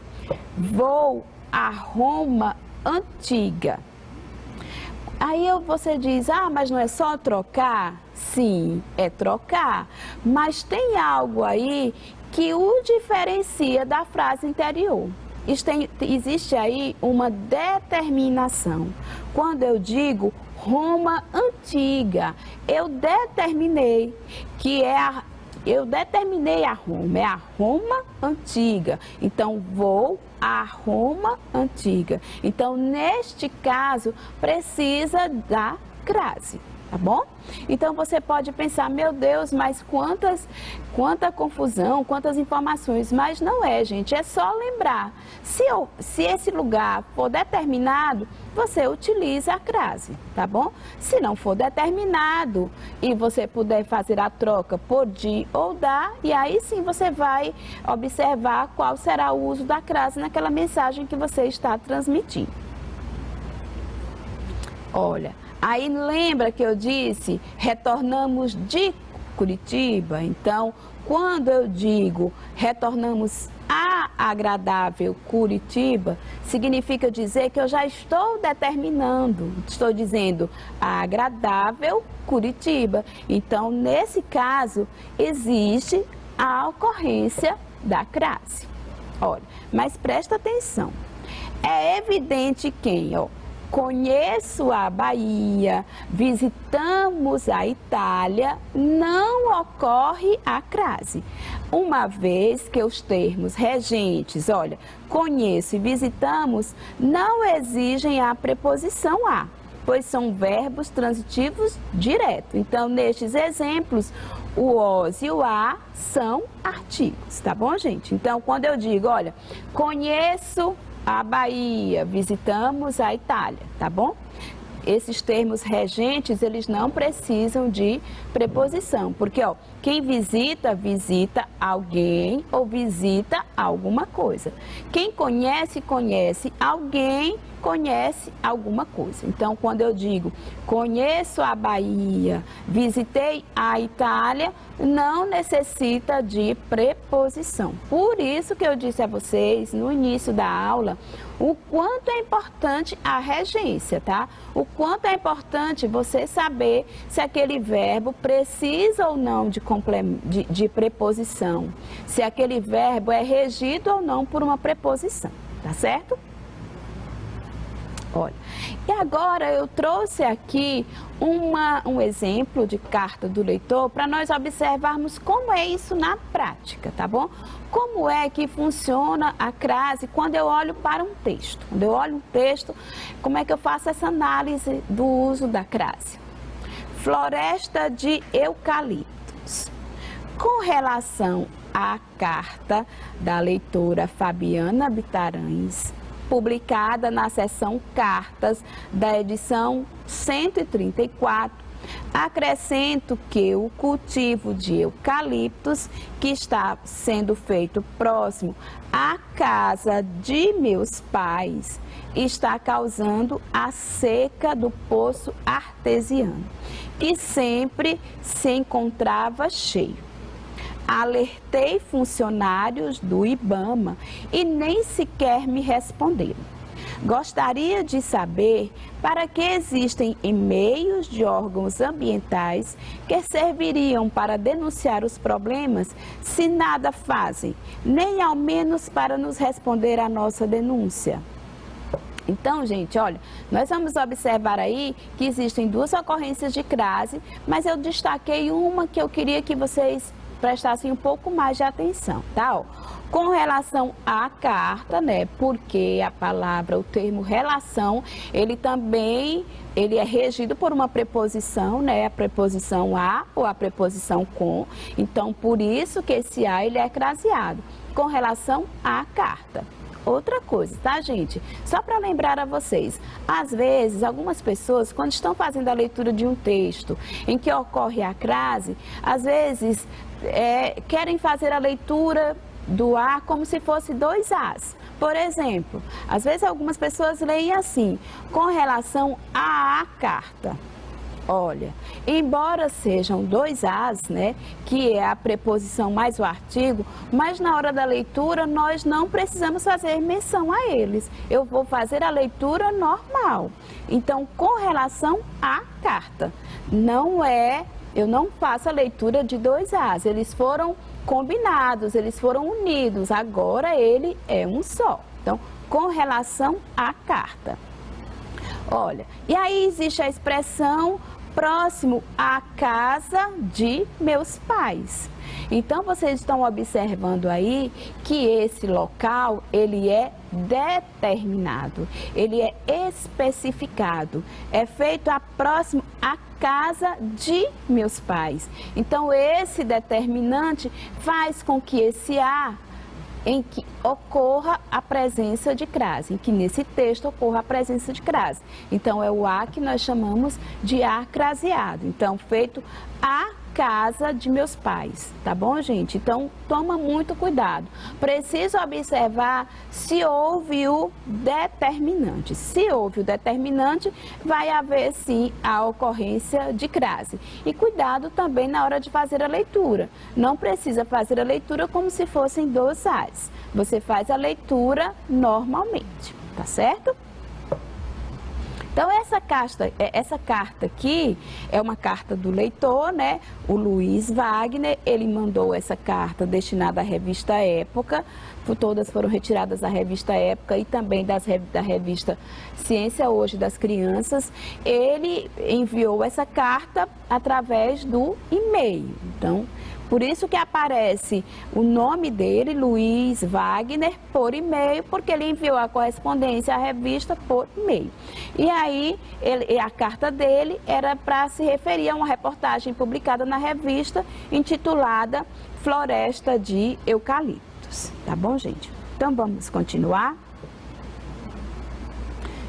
vou a Roma antiga. Aí você diz, mas não é só trocar? Sim, é trocar, mas tem algo aí que o diferencia da frase anterior. Existe aí uma determinação. Quando eu digo Roma antiga, eu determinei a Roma, é a Roma antiga. Então, vou a Roma antiga. Então, neste caso, precisa da crase, tá bom? Então, você pode pensar, meu Deus, mas quanta confusão, quantas informações. Mas não é, gente, é só lembrar. Se esse lugar for determinado, você utiliza a crase, tá bom? Se não for determinado e você puder fazer a troca por de ou da, e aí sim você vai observar qual será o uso da crase naquela mensagem que você está transmitindo. Olha, aí lembra que eu disse, retornamos de Curitiba? Então, quando eu digo retornamos a agradável Curitiba, significa dizer que eu já estou determinando, estou dizendo a agradável Curitiba. Então, nesse caso, existe a ocorrência da crase. Olha, mas presta atenção, é evidente quem, conheço a Bahia, visitamos a Itália, não ocorre a crase. Uma vez que os termos regentes, olha, conheço e visitamos, não exigem a preposição a, pois são verbos transitivos direto. Então, nestes exemplos, o os e o a são artigos, tá bom, gente? Então, quando eu digo, olha, conheço a Bahia, visitamos a Itália, tá bom? Esses termos regentes, eles não precisam de preposição, porque, quem visita, visita alguém ou visita alguma coisa. Quem conhece, conhece alguém, conhece alguma coisa. Então, quando eu digo conheço a Bahia, visitei a Itália, não necessita de preposição. Por isso que eu disse a vocês no início da aula o quanto é importante a regência, tá? O quanto é importante você saber se aquele verbo precisa ou não de preposição, se aquele verbo é regido ou não por uma preposição, tá certo? Olha, e agora eu trouxe aqui um exemplo de carta do leitor para nós observarmos como é isso na prática, tá bom? Como é que funciona a crase quando eu olho para um texto? Quando eu olho um texto, como é que eu faço essa análise do uso da crase? Floresta de eucaliptos. Com relação à carta da leitora Fabiana Bitarães, publicada na seção Cartas da edição 134, acrescento que o cultivo de eucaliptos, que está sendo feito próximo à casa de meus pais, está causando a seca do poço artesiano, que sempre se encontrava cheio. Alertei funcionários do IBAMA e nem sequer me responderam. Gostaria de saber para que existem e-mails de órgãos ambientais que serviriam para denunciar os problemas se nada fazem, nem ao menos para nos responder à nossa denúncia. Então, gente, olha, nós vamos observar aí que existem 2 ocorrências de crase, mas eu destaquei uma que eu queria que vocês prestassem um pouco mais de atenção, tá? Ó, com relação à carta, né, porque a palavra, o termo relação, ele é regido por uma preposição, né, a preposição a ou a preposição com, então por isso que esse a ele é craseado, com relação à carta. Outra coisa, tá, gente? Só para lembrar a vocês, às vezes, algumas pessoas, quando estão fazendo a leitura de um texto em que ocorre a crase, às vezes querem fazer a leitura do A como se fosse 2 As. Por exemplo, às vezes algumas pessoas leem assim, com relação à carta. Olha, embora sejam 2 As, né, que é a preposição mais o artigo, mas na hora da leitura nós não precisamos fazer menção a eles. Eu vou fazer a leitura normal. Então, com relação à carta, eu não faço a leitura de 2 As. Eles foram combinados, eles foram unidos. Agora ele é um só. Então, com relação à carta. Olha, e aí existe a expressão próximo à casa de meus pais. Então, vocês estão observando aí que esse local, ele é determinado, ele é especificado, é feito próximo à casa de meus pais. Então, esse determinante faz com que esse a em que ocorra a presença de crase, em que nesse texto ocorra a presença de crase. Então, é o A que nós chamamos de A craseado. Então, feito a casa de meus pais, tá bom, gente? Então, toma muito cuidado. Preciso observar se houve o determinante. Se houve o determinante, vai haver, sim, a ocorrência de crase. E cuidado também na hora de fazer a leitura. Não precisa fazer a leitura como se fossem 2 As. Você faz a leitura normalmente, tá certo? Então, essa carta aqui é uma carta do leitor, né? O Luiz Wagner, ele mandou essa carta destinada à revista Época, todas foram retiradas da revista Época e também da revista Ciência Hoje das Crianças. Ele enviou essa carta através do e-mail. Então, por isso que aparece o nome dele, Luiz Wagner, por e-mail, porque ele enviou a correspondência à revista por e-mail. E aí, a carta dele era para se referir a uma reportagem publicada na revista, intitulada Floresta de Eucaliptos. Tá bom, gente? Então, vamos continuar.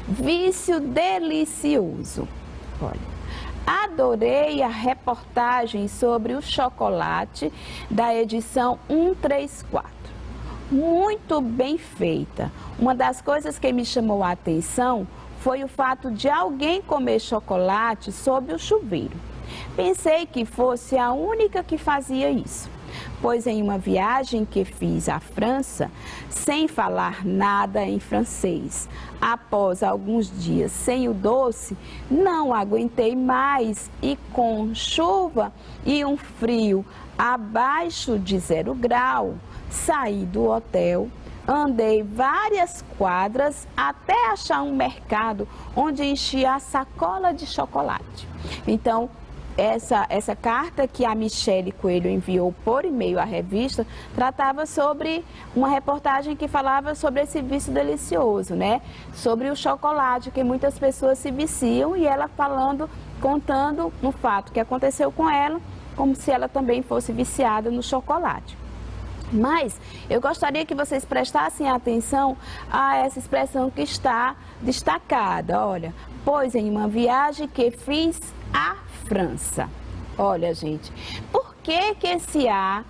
Vício delicioso. Olha. Adorei a reportagem sobre o chocolate da edição 134. Muito bem feita. Uma das coisas que me chamou a atenção foi o fato de alguém comer chocolate sob o chuveiro. Pensei que fosse a única que fazia isso, pois em uma viagem que fiz à França, sem falar nada em francês, após alguns dias sem o doce, não aguentei mais e com chuva e um frio abaixo de 0 grau, saí do hotel, andei várias quadras até achar um mercado onde enchia a sacola de chocolate. Então, essa carta que a Michele Coelho enviou por e-mail à revista tratava sobre uma reportagem que falava sobre esse vício delicioso, né? Sobre o chocolate, que muitas pessoas se viciam, e ela contando um fato que aconteceu com ela, como se ela também fosse viciada no chocolate. Mas eu gostaria que vocês prestassem atenção a essa expressão que está destacada. Olha, pois em uma viagem que fiz à França. Olha, gente, por que esse A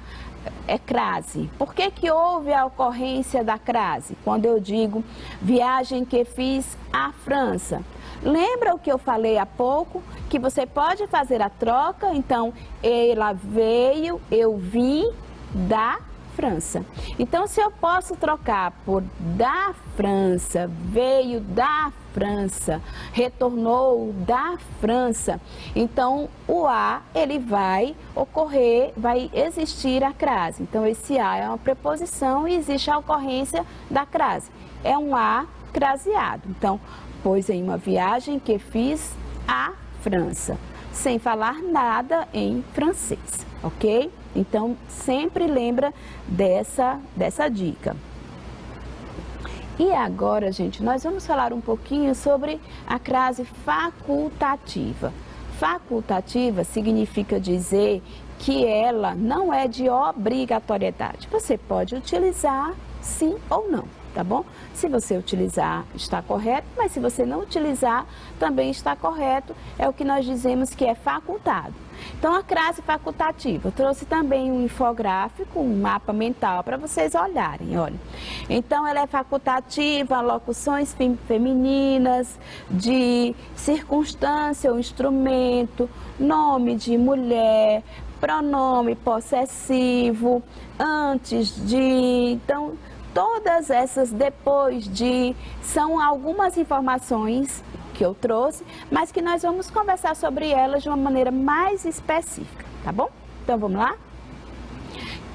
é crase? Por que houve a ocorrência da crase? Quando eu digo viagem que fiz à França. Lembra o que eu falei há pouco? Que você pode fazer a troca, então ela veio, eu vim da França. Então, se eu posso trocar por da França, veio da França, retornou da França, então o a, ele vai ocorrer, vai existir a crase. Então, esse a é uma preposição e existe a ocorrência da crase. É um a craseado. Então, pois em uma viagem que fiz à França, sem falar nada em francês, ok? Então, sempre lembra dessa dica. E agora, gente, nós vamos falar um pouquinho sobre a crase facultativa. Facultativa significa dizer que ela não é de obrigatoriedade. Você pode utilizar sim ou não, tá bom? Se você utilizar, está correto, mas se você não utilizar, também está correto. É o que nós dizemos que é facultado. Então, a crase facultativa, eu trouxe também um infográfico, um mapa mental para vocês olharem, olha. Então, ela é facultativa, locuções femininas, de circunstância ou instrumento, nome de mulher, pronome possessivo, antes de, então, todas essas depois de, são algumas informações que eu trouxe, mas que nós vamos conversar sobre elas de uma maneira mais específica, tá bom? Então, vamos lá?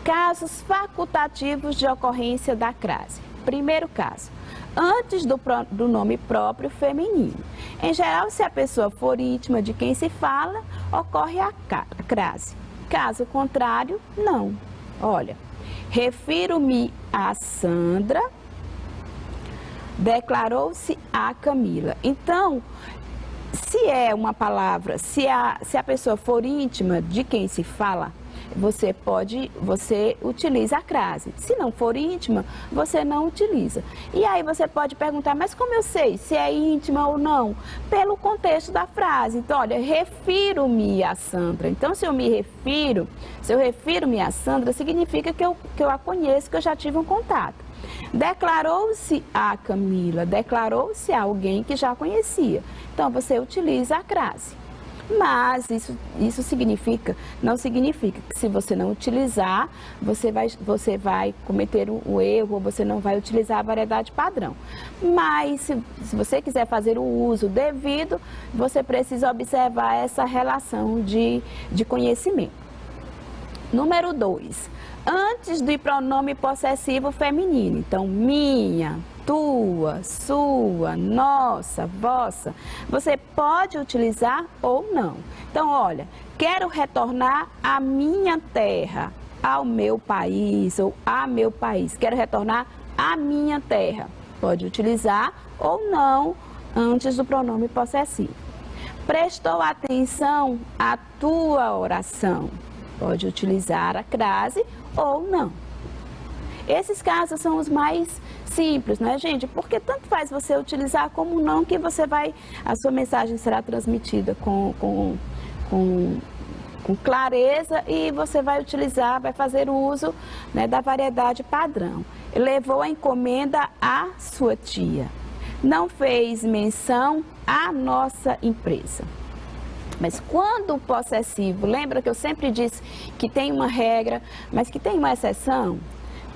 Casos facultativos de ocorrência da crase. Primeiro caso, antes do nome próprio feminino. Em geral, se a pessoa for íntima de quem se fala, ocorre a crase. Caso contrário, não. Olha, refiro-me a Sandra, declarou-se a Camila. Então, se é uma palavra, se a pessoa for íntima de quem se fala, você utiliza a crase. Se não for íntima, você não utiliza. E aí você pode perguntar, mas como eu sei se é íntima ou não? Pelo contexto da frase. Então, olha, refiro-me a Sandra. Então, se eu refiro-me a Sandra, significa que eu a conheço, que eu já tive um contato. Declarou-se a Camila, declarou-se a alguém que já conhecia. Então, você utiliza a crase. Mas isso não significa que se você não utilizar, você vai cometer um erro ou você não vai utilizar a variedade padrão. Mas se você quiser fazer o uso devido, você precisa observar essa relação de conhecimento. Número 2. Antes do pronome possessivo feminino. Então, minha, tua, sua, nossa, vossa. Você pode utilizar ou não. Então, olha, quero retornar à minha terra, ao meu país ou a meu país. Quero retornar à minha terra. Pode utilizar ou não antes do pronome possessivo. Prestou atenção à tua oração. Pode utilizar a crase ou não. Esses casos são os mais simples, né, gente? Porque tanto faz você utilizar como não, que a sua mensagem será transmitida com clareza e você vai fazer uso, né, da variedade padrão. Levou a encomenda à sua tia. Não fez menção à nossa empresa. Mas quando o possessivo, lembra que eu sempre disse que tem uma regra, mas que tem uma exceção?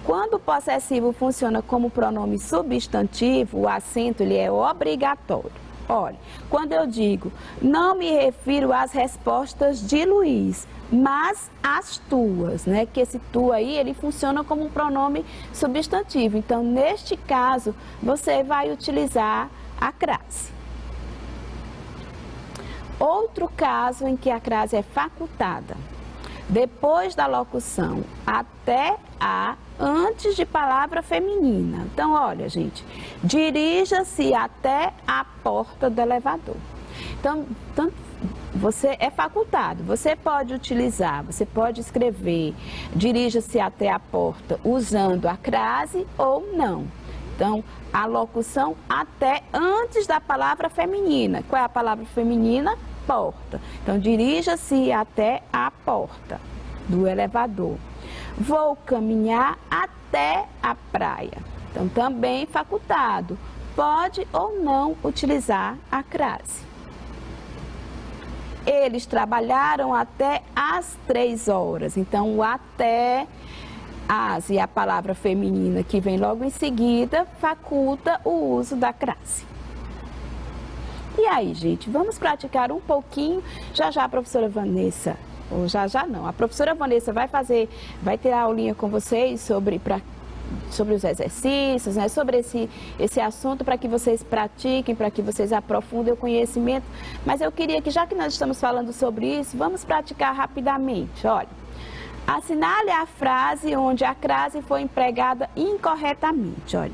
Quando o possessivo funciona como pronome substantivo, o acento ele é obrigatório. Olha, quando eu digo, não me refiro às respostas de Luiz, mas às tuas, né? Que esse tu aí, ele funciona como um pronome substantivo. Então, neste caso, você vai utilizar a crase. Outro caso em que a crase é facultada. Depois da locução, até a, antes de palavra feminina. Então, olha, gente, dirija-se até a porta do elevador. Então, você é facultado, você pode utilizar, você pode escrever, dirija-se até a porta usando a crase ou não. Então, a locução até antes da palavra feminina. Qual é a palavra feminina? Porta. Então, dirija-se até a porta do elevador. Vou caminhar até a praia. Então, também facultado. Pode ou não utilizar a crase. Eles trabalharam até às 3 horas. Então, o até as e a palavra feminina que vem logo em seguida faculta o uso da crase. E aí, gente, vamos praticar um pouquinho. Já já a professora Vanessa, ou já não, a professora Vanessa vai ter a aulinha com vocês sobre os exercícios, né, sobre esse assunto, para que vocês pratiquem, para que vocês aprofundem o conhecimento. Mas eu queria que, já que nós estamos falando sobre isso, vamos praticar rapidamente. Olha, assinale a frase onde a crase foi empregada incorretamente. Olha,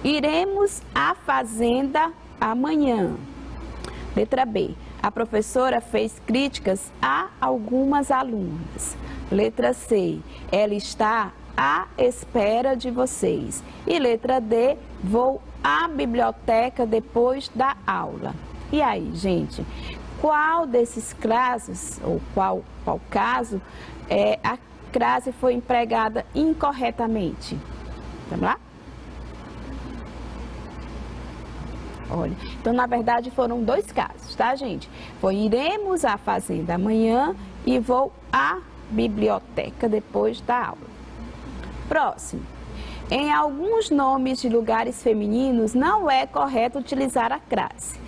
iremos à fazenda amanhã. Letra B, a professora fez críticas a algumas alunas. Letra C, ela está à espera de vocês. E letra D, vou à biblioteca depois da aula. E aí, gente, qual desses casos, ou qual caso, a crase foi empregada incorretamente? Vamos lá? Olha, então na verdade foram dois casos, tá, gente? Foi iremos à fazenda amanhã e vou à biblioteca depois da aula. Próximo. Em alguns nomes de lugares femininos não é correto utilizar a crase.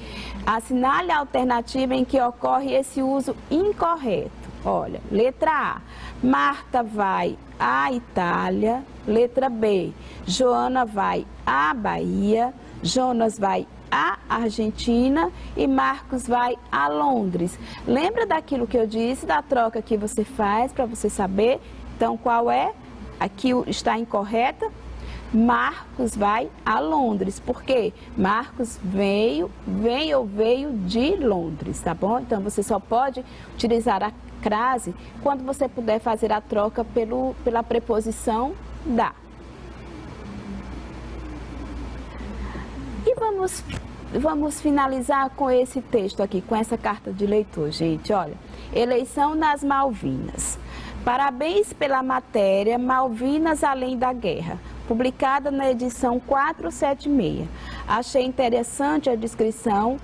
Assinale a alternativa em que ocorre esse uso incorreto. Olha, letra A, Marta vai à Itália. Letra B, Joana vai à Bahia. Jonas vai à Argentina e Marcos vai a Londres. Lembra daquilo que eu disse, da troca que você faz para você saber? Então, qual é? Aqui está incorreta. Marcos vai a Londres. Por quê? Marcos veio de Londres, tá bom? Então, você só pode utilizar a crase quando você puder fazer a troca pela preposição da. E vamos finalizar com esse texto aqui, com essa carta de leitor, gente. Olha, eleição nas Malvinas. Parabéns pela matéria Malvinas Além da Guerra, publicada na edição 476. Achei interessante a descrição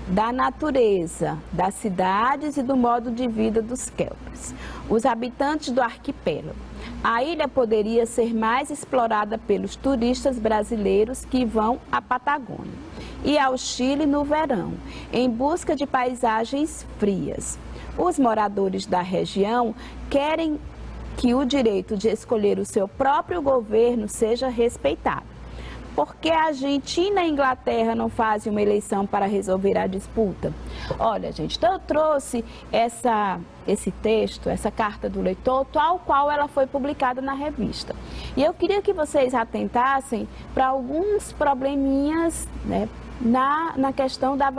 da natureza, das cidades e do modo de vida dos kelpis, os habitantes do arquipélago. A ilha poderia ser mais explorada pelos turistas brasileiros que vão à Patagônia e ao Chile no verão, em busca de paisagens frias. Os moradores da região querem que o direito de escolher o seu próprio governo seja respeitado. Por que a Argentina e a Inglaterra não fazem uma eleição para resolver a disputa? Olha, gente, então eu trouxe esse texto, essa carta do leitor, tal qual ela foi publicada na revista. E eu queria que vocês atentassem para alguns probleminhas, né, na questão da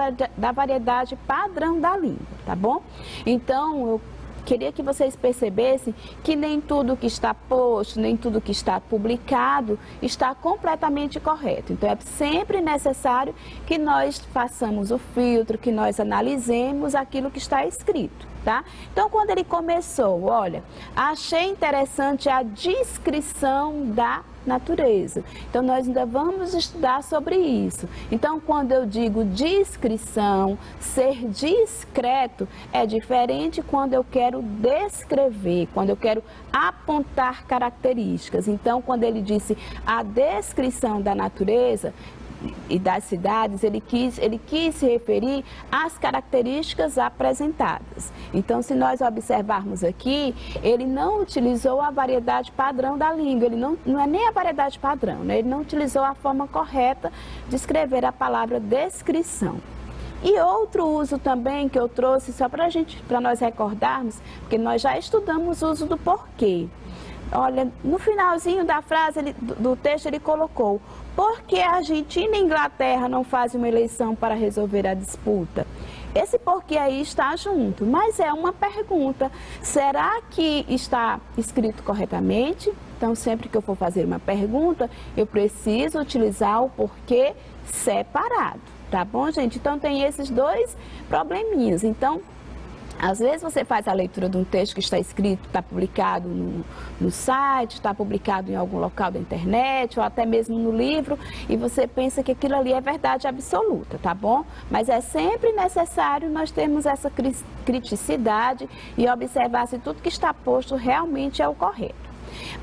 variedade padrão da língua, tá bom? Então, eu queria que vocês percebessem que nem tudo que está posto, nem tudo que está publicado está completamente correto. Então, é sempre necessário que nós façamos o filtro, que nós analisemos aquilo que está escrito, tá? Então, quando ele começou, olha, achei interessante a descrição da natureza. Então, nós ainda vamos estudar sobre isso. Então, quando eu digo descrição, ser discreto, é diferente quando eu quero descrever, quando eu quero apontar características. Então, quando ele disse a descrição da natureza e das cidades, ele quis se referir às características apresentadas. Então, se nós observarmos aqui, ele não utilizou a variedade padrão da língua, ele não é nem a variedade padrão, né? Ele não utilizou a forma correta de escrever a palavra descrição. E outro uso também que eu trouxe, só para nós recordarmos, porque nós já estudamos o uso do porquê. Olha, no finalzinho da frase do texto ele colocou: por que a Argentina e a Inglaterra não fazem uma eleição para resolver a disputa? Esse porquê aí está junto, mas é uma pergunta. Será que está escrito corretamente? Então, sempre que eu for fazer uma pergunta, eu preciso utilizar o porquê separado, tá bom, gente? Então, tem esses dois probleminhas. Então, às vezes você faz a leitura de um texto que está escrito, está publicado no site, está publicado em algum local da internet, ou até mesmo no livro, e você pensa que aquilo ali é verdade absoluta, tá bom? Mas é sempre necessário nós termos essa criticidade e observar se tudo que está posto realmente é o correto.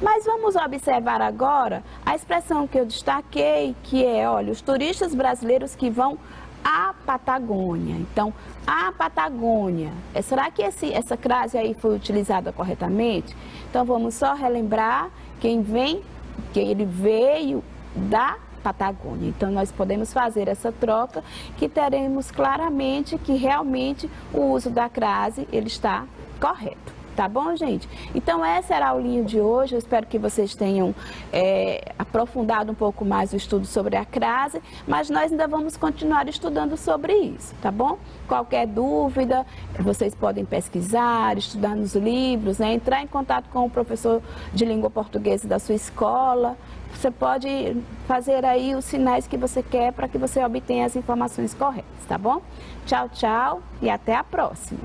Mas vamos observar agora a expressão que eu destaquei, que é, olha, os turistas brasileiros que vão à Patagônia. Então, a Patagônia, será que essa crase aí foi utilizada corretamente? Então, vamos só relembrar que ele veio da Patagônia. Então, nós podemos fazer essa troca que teremos claramente que realmente o uso da crase, ele está correto. Tá bom, gente? Então, essa era a aulinha de hoje. Eu espero que vocês tenham aprofundado um pouco mais o estudo sobre a crase, mas nós ainda vamos continuar estudando sobre isso, tá bom? Qualquer dúvida, vocês podem pesquisar, estudar nos livros, né? Entrar em contato com o professor de língua portuguesa da sua escola. Você pode fazer aí os sinais que você quer para que você obtenha as informações corretas, tá bom? Tchau, tchau e até a próxima!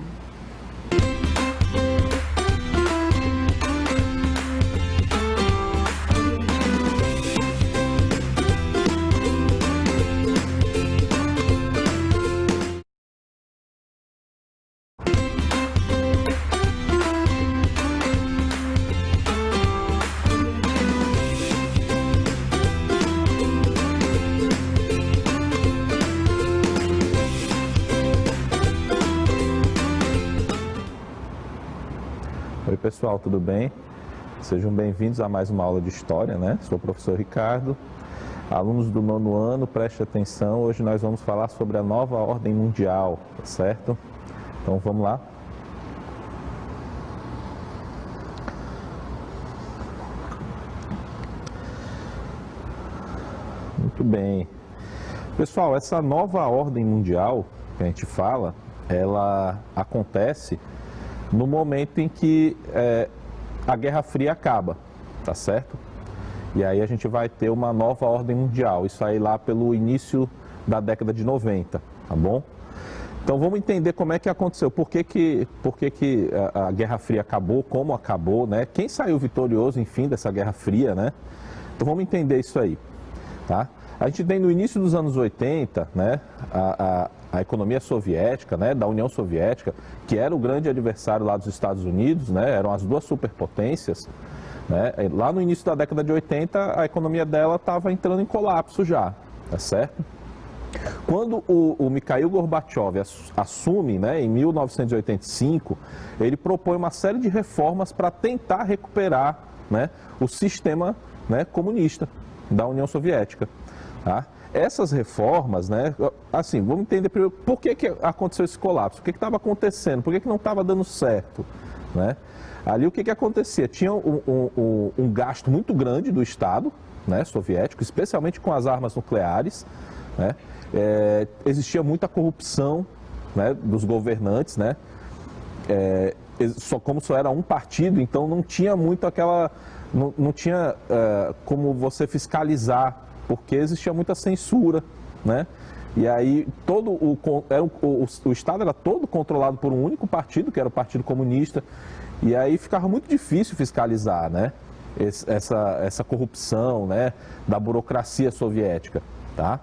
Oi pessoal, tudo bem? Sejam bem-vindos a mais uma aula de História, né? Sou o professor Ricardo. Alunos do 9º ano, preste atenção, hoje nós vamos falar sobre a nova ordem mundial, tá certo? Então vamos lá. Muito bem. Pessoal, essa nova ordem mundial que a gente fala, ela acontece no momento em que a Guerra Fria acaba, tá certo? E aí a gente vai ter uma nova ordem mundial, isso aí lá pelo início da década de 90, tá bom? Então vamos entender como é que aconteceu, por que a Guerra Fria acabou, como acabou, né? Quem saiu vitorioso, enfim, dessa Guerra Fria, né? Então vamos entender isso aí, tá? A gente tem no início dos anos 80, né, a economia soviética, né, da União Soviética, que era o grande adversário lá dos Estados Unidos, né, eram as duas superpotências, né, lá no início da década de 80 a economia dela estava entrando em colapso já, tá certo? Quando o Mikhail Gorbachev assume, né, em 1985, ele propõe uma série de reformas para tentar recuperar, né, o sistema, né, comunista da União Soviética. Tá? Essas reformas, né, assim, vamos entender primeiro por que aconteceu esse colapso, o que estava acontecendo, por que não estava dando certo, né? Ali o que acontecia? Tinha um gasto muito grande do Estado, né, soviético, especialmente com as armas nucleares, né? Existia muita corrupção, né, dos governantes, né? Como só era um partido, então não tinha muito aquela, não tinha como você fiscalizar, porque existia muita censura, né? E aí o Estado era todo controlado por um único partido, que era o Partido Comunista, e aí ficava muito difícil fiscalizar, né? Essa corrupção, né, da burocracia soviética, tá?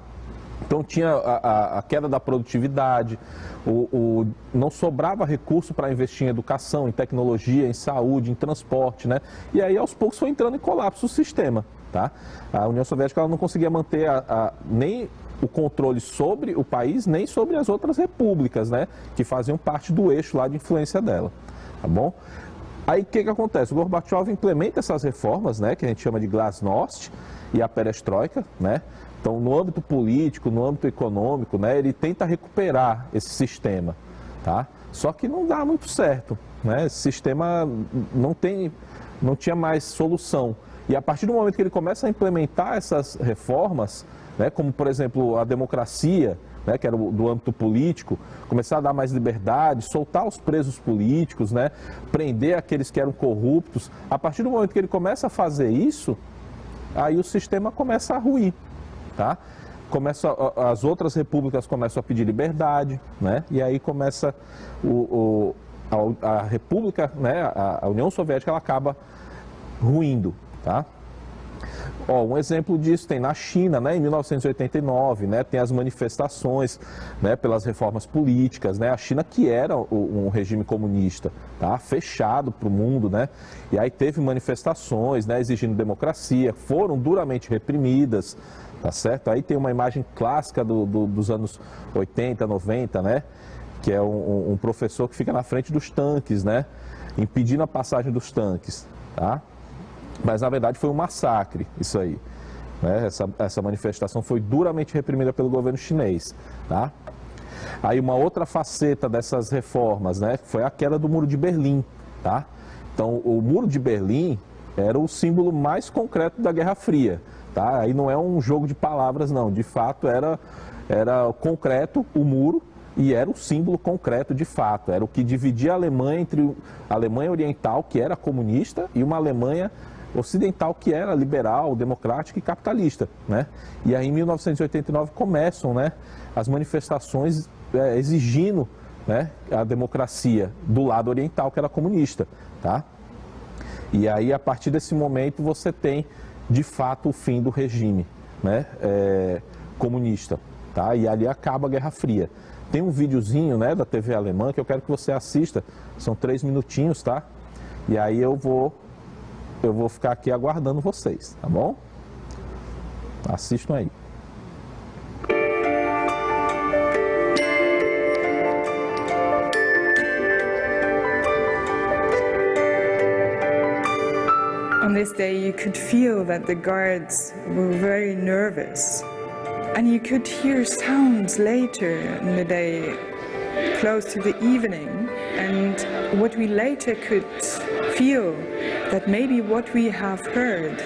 Então tinha a queda da produtividade, não sobrava recurso para investir em educação, em tecnologia, em saúde, em transporte, né? E aí aos poucos foi entrando em colapso o sistema, tá? A União Soviética ela não conseguia manter nem o controle sobre o país, nem sobre as outras repúblicas, né? Que faziam parte do eixo lá de influência dela, tá bom? Aí o que acontece? O Gorbachev implementa essas reformas, né? Que a gente chama de Glasnost e a Perestroika, né? Então, no âmbito político, no âmbito econômico, né, ele tenta recuperar esse sistema, tá? Só que não dá muito certo, né? Esse sistema não tinha mais solução. E a partir do momento que ele começa a implementar essas reformas, né, como, por exemplo, a democracia, né, que era do âmbito político, começar a dar mais liberdade, soltar os presos políticos, né, prender aqueles que eram corruptos. A partir do momento que ele começa a fazer isso, aí o sistema começa a ruir. Tá? As outras repúblicas começam a pedir liberdade, né? E aí começa a república, né? A União Soviética ela acaba ruindo, tá? Ó, um exemplo disso tem na China, né, em 1989, né, tem as manifestações, né, pelas reformas políticas, né, a China que era um regime comunista, tá, fechado para o mundo, né, e aí teve manifestações, né, exigindo democracia, foram duramente reprimidas, tá certo? Aí tem uma imagem clássica dos anos 80, 90, né, que é um professor que fica na frente dos tanques, né, impedindo a passagem dos tanques, tá? Mas, na verdade, foi um massacre, isso aí. Né? Essa manifestação foi duramente reprimida pelo governo chinês. Tá? Aí, uma outra faceta dessas reformas, né, foi a queda do Muro de Berlim. Tá? Então, o Muro de Berlim era o símbolo mais concreto da Guerra Fria. Tá? Aí não é um jogo de palavras, não. De fato, era concreto o muro e era o símbolo concreto de fato. Era o que dividia a Alemanha entre a Alemanha Oriental, que era comunista, e uma Alemanha ocidental que era liberal, democrática e capitalista, né? E aí em 1989 começam, né, as manifestações exigindo, né, a democracia do lado oriental, que era comunista, tá? E aí a partir desse momento você tem de fato o fim do regime, né, comunista, tá? E ali acaba a Guerra Fria. Tem um videozinho, né, da TV alemã que eu quero que você assista, são 3 minutinhos, tá? E aí eu vou ficar aqui aguardando vocês, tá bom? Assistam aí. On this day you could feel that the guards were very nervous, and you could hear sounds later in the day, close to the evening, and what we later could feel that maybe what we have heard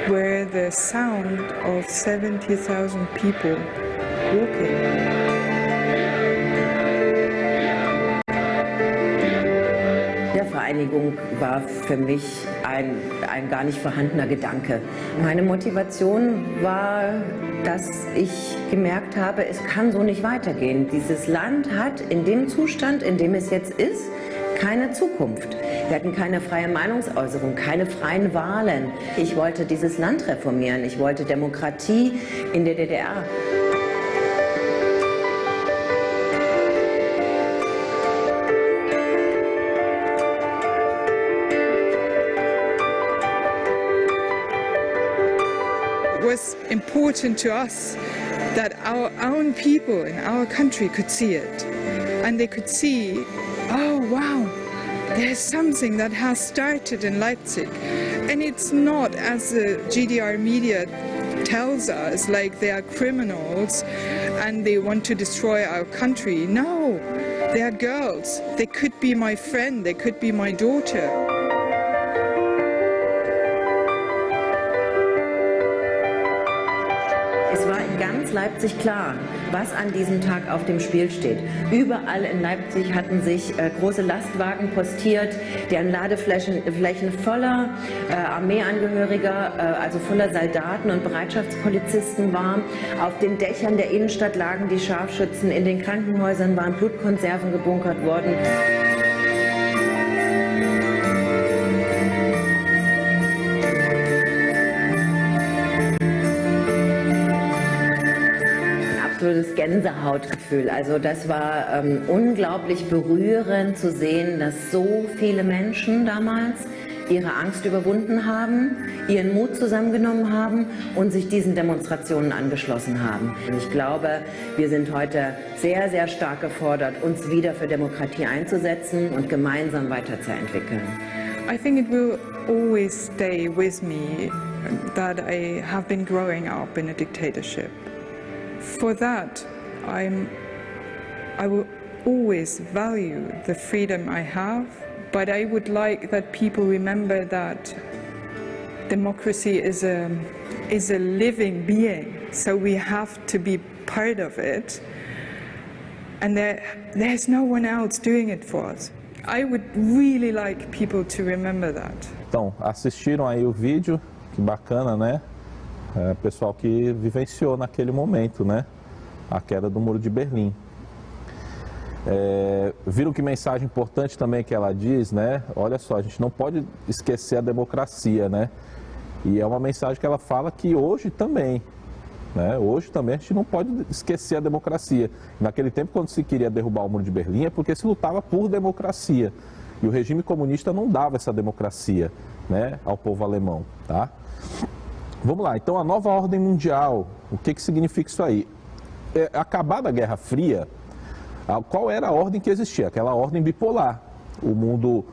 were the sound of 70,000 people walking. Wiedervereinigung war für mich ein gar nicht vorhandener Gedanke. Meine Motivation war, dass ich gemerkt habe, es kann so nicht weitergehen. Dieses Land hat in dem Zustand, in dem es jetzt ist, keine Zukunft. Wir hatten keine freie Meinungsäußerung, keine freien Wahlen. Ich wollte dieses Land reformieren. Ich wollte Demokratie in der DDR. It was important to us that our own people in our country could see it, and they could see, oh wow, there's something that has started in Leipzig, and it's not, as the GDR media tells us, like they are criminals and they want to destroy our country. No, they are girls. They could be my friend, they could be my daughter. Es war in ganz Leipzig klar, was an diesem Tag auf dem Spiel steht. Überall in Leipzig hatten sich große Lastwagen postiert, deren Ladeflächen voller Armeeangehöriger, also voller Soldaten und Bereitschaftspolizisten waren. Auf den Dächern der Innenstadt lagen die Scharfschützen, in den Krankenhäusern waren Blutkonserven gebunkert worden. Absolutes Gänsehautgefühl. Also das war unglaublich berührend zu sehen, dass so viele Menschen damals ihre Angst überwunden haben, ihren Mut zusammengenommen haben und sich diesen Demonstrationen angeschlossen haben. Und ich glaube, wir sind heute sehr, sehr stark gefordert, uns wieder für Demokratie einzusetzen und gemeinsam weiterzuentwickeln. I think it will always stay with me that I have been growing up in a dictatorship. For that, I will always value the freedom I have, but I would like that people remember that democracy is a living being, so we have to be part of it, and there's no one else doing it for us. I would really like people to remember that. Então, assistiram aí o vídeo, que bacana, né? Pessoal que vivenciou naquele momento, né, a queda do Muro de Berlim. Viram que mensagem importante também que ela diz, né? Olha só, a gente não pode esquecer a democracia, né? E é uma mensagem que ela fala que hoje também, né? Hoje também a gente não pode esquecer a democracia. Naquele tempo, quando se queria derrubar o Muro de Berlim, é porque se lutava por democracia. E o regime comunista não dava essa democracia, né, ao povo alemão, tá? Vamos lá, então a nova ordem mundial, o que significa isso aí? Acabada a Guerra Fria, qual era a ordem que existia? Aquela ordem bipolar. O mundo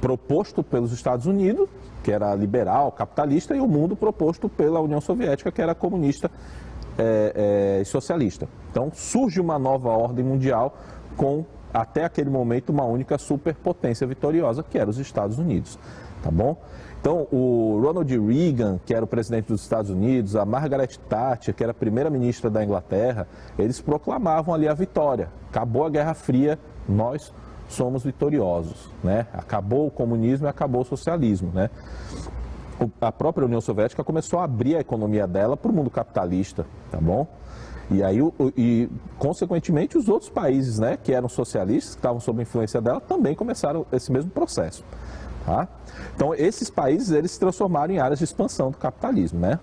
proposto pelos Estados Unidos, que era liberal, capitalista, e o mundo proposto pela União Soviética, que era comunista e socialista. Então surge uma nova ordem mundial com, até aquele momento, uma única superpotência vitoriosa, que era os Estados Unidos, tá bom? Então o Ronald Reagan, que era o presidente dos Estados Unidos, a Margaret Thatcher, que era a primeira-ministra da Inglaterra, eles proclamavam ali a vitória. Acabou a Guerra Fria, nós somos vitoriosos, né? Acabou o comunismo e acabou o socialismo, né? A própria União Soviética começou a abrir a economia dela para o mundo capitalista, tá bom? E aí, consequentemente, os outros países, né, que eram socialistas, que estavam sob influência dela, também começaram esse mesmo processo, tá? Então, esses países, eles se transformaram em áreas de expansão do capitalismo, né?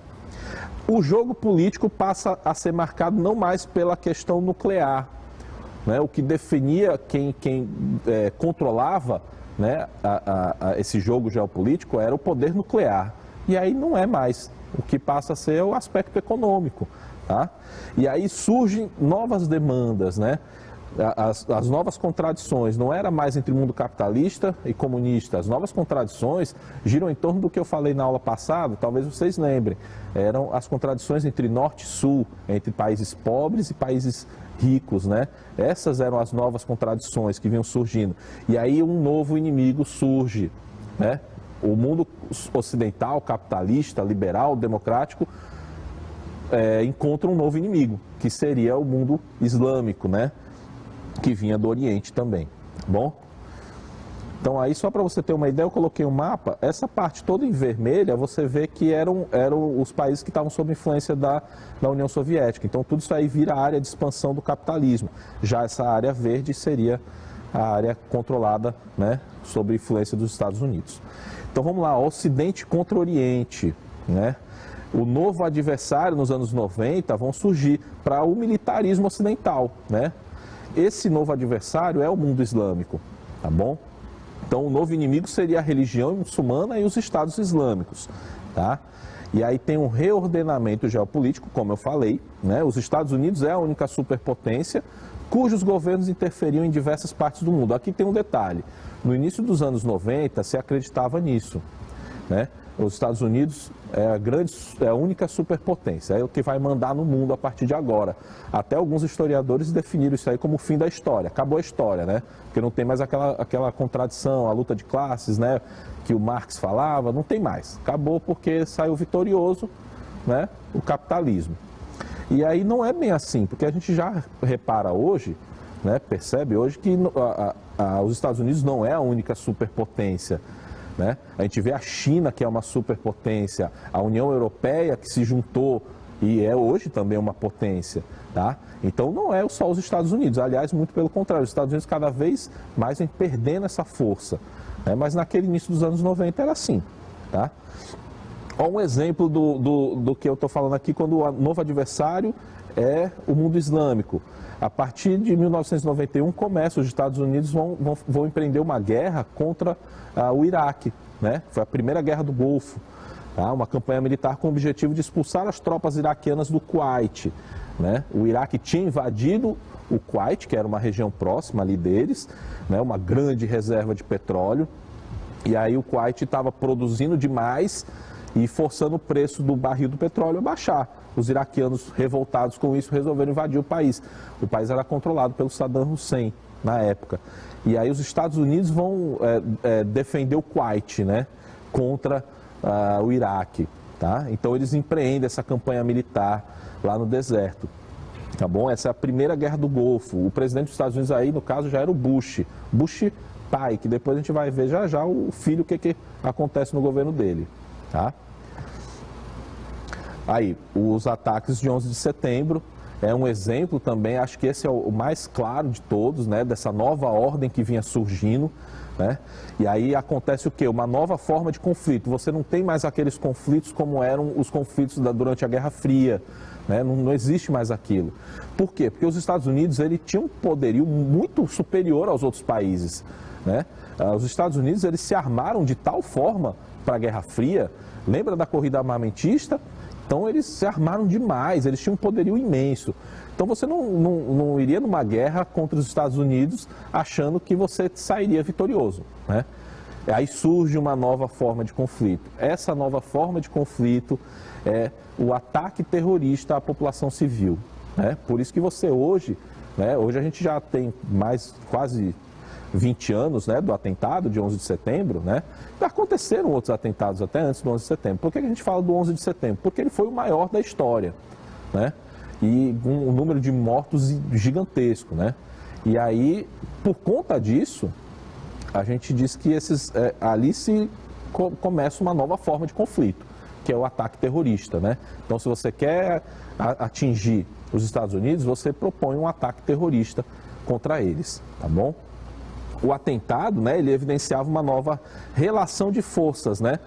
O jogo político passa a ser marcado não mais pela questão nuclear, né? O que definia quem controlava, né, esse jogo geopolítico era o poder nuclear. E aí não é mais. O que passa a ser o aspecto econômico. Tá? E aí surgem novas demandas, né? As novas contradições. Não era mais entre o mundo capitalista e comunista. As novas contradições giram em torno do que eu falei na aula passada, talvez vocês lembrem. Eram as contradições entre norte e sul, entre países pobres e países ricos, né? Essas eram as novas contradições que vinham surgindo. E aí um novo inimigo surge, né? O mundo ocidental, capitalista, liberal, democrático, encontra um novo inimigo, que seria o mundo islâmico, né? Que vinha do Oriente também, tá bom? Então aí, só para você ter uma ideia, eu coloquei um mapa. Essa parte toda em vermelha, você vê que eram os países que estavam sob influência da União Soviética. Então tudo isso aí vira a área de expansão do capitalismo. Já essa área verde seria a área controlada, né, sob influência dos Estados Unidos. Então vamos lá, Ocidente contra Oriente, né? O novo adversário nos anos 90 vão surgir para o militarismo ocidental, né? Esse novo adversário é o mundo islâmico, tá bom? Então o novo inimigo seria a religião muçulmana e os estados islâmicos, tá? E aí tem um reordenamento geopolítico, como eu falei, né? Os Estados Unidos é a única superpotência cujos governos interferiam em diversas partes do mundo. Aqui tem um detalhe, no início dos anos 90 se acreditava nisso, né? Os Estados Unidos é a única superpotência, é o que vai mandar no mundo a partir de agora. Até alguns historiadores definiram isso aí como o fim da história, acabou a história, né? Porque não tem mais aquela contradição, a luta de classes, né? Que o Marx falava, não tem mais. Acabou porque saiu vitorioso, né? O capitalismo. E aí não é bem assim, porque a gente já repara hoje, né? Percebe hoje que os Estados Unidos não é a única superpotência, né? A gente vê a China, que é uma superpotência, a União Europeia, que se juntou e é hoje também uma potência, tá? Então não é só os Estados Unidos, aliás, muito pelo contrário, os Estados Unidos cada vez mais vem perdendo essa força, né? Mas naquele início dos anos 90 era assim, tá? Olha um exemplo do que eu estou falando aqui, quando o novo adversário é o mundo islâmico. A partir de 1991 começa, os Estados Unidos vão empreender uma guerra contra o Iraque, né? Foi a primeira guerra do Golfo, tá? Uma campanha militar com o objetivo de expulsar as tropas iraquianas do Kuwait, né? O Iraque tinha invadido o Kuwait, que era uma região próxima ali deles, né? Uma grande reserva de petróleo, e aí o Kuwait estava produzindo demais e forçando o preço do barril do petróleo a baixar. Os iraquianos, revoltados com isso, resolveram invadir o país. O país era controlado pelo Saddam Hussein na época. E aí os Estados Unidos vão defender o Kuwait, né, contra o Iraque. Tá? Então eles empreendem essa campanha militar lá no deserto. Tá bom? Essa é a primeira guerra do Golfo. O presidente dos Estados Unidos aí, no caso, já era o Bush pai, que depois a gente vai ver já o filho, o que acontece no governo dele. Tá? Aí, os ataques de 11 de setembro, é um exemplo também, acho que esse é o mais claro de todos, né, dessa nova ordem que vinha surgindo, né? E aí acontece o quê? Uma nova forma de conflito. Você não tem mais aqueles conflitos como eram os conflitos durante a Guerra Fria, né? Não existe mais aquilo. Por quê? Porque os Estados Unidos ele tinha um poderio muito superior aos outros países, né? Os Estados Unidos eles se armaram de tal forma para a Guerra Fria. Lembra da corrida armamentista? Então eles se armaram demais, eles tinham um poderio imenso. Então você não iria numa guerra contra os Estados Unidos achando que você sairia vitorioso, né? Aí surge uma nova forma de conflito. Essa nova forma de conflito é o ataque terrorista à população civil, né? Por isso que você hoje, né, hoje a gente já tem mais quase 20 anos, né, do atentado de 11 de setembro, né? Aconteceram outros atentados até antes do 11 de setembro. Por que a gente fala do 11 de setembro? Porque ele foi o maior da história, né? E um número de mortos gigantesco, né? E aí, por conta disso, a gente diz que ali se começa uma nova forma de conflito, que é o ataque terrorista, né? Então, se você quer atingir os Estados Unidos, você propõe um ataque terrorista contra eles, tá bom? O atentado, né, ele evidenciava uma nova relação de forças, né,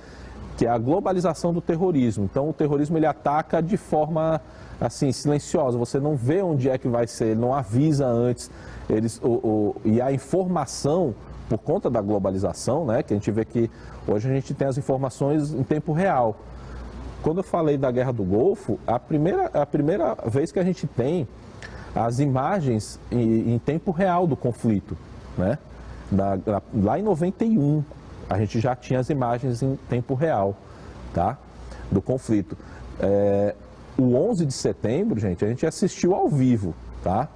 que é a globalização do terrorismo. Então, o terrorismo ele ataca de forma assim silenciosa. Você não vê onde é que vai ser, ele não avisa antes. E a informação, por conta da globalização, né, que a gente vê que hoje a gente tem as informações em tempo real. Quando eu falei da Guerra do Golfo, a primeira vez que a gente tem as imagens em tempo real do conflito, né? Lá em 91, a gente já tinha as imagens em tempo real, tá? Do conflito. O 11 de setembro, gente, a gente assistiu ao vivo, tá?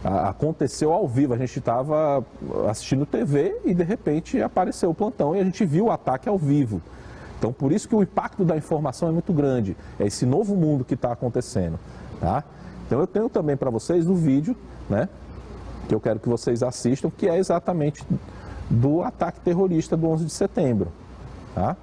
Aconteceu ao vivo, a gente estava assistindo TV e de repente apareceu o plantão e a gente viu o ataque ao vivo. Então, por isso que o impacto da informação é muito grande. É esse novo mundo que está acontecendo, tá? Então, eu tenho também para vocês o vídeo, né, que eu quero que vocês assistam, que é exatamente do ataque terrorista do 11 de setembro, tá?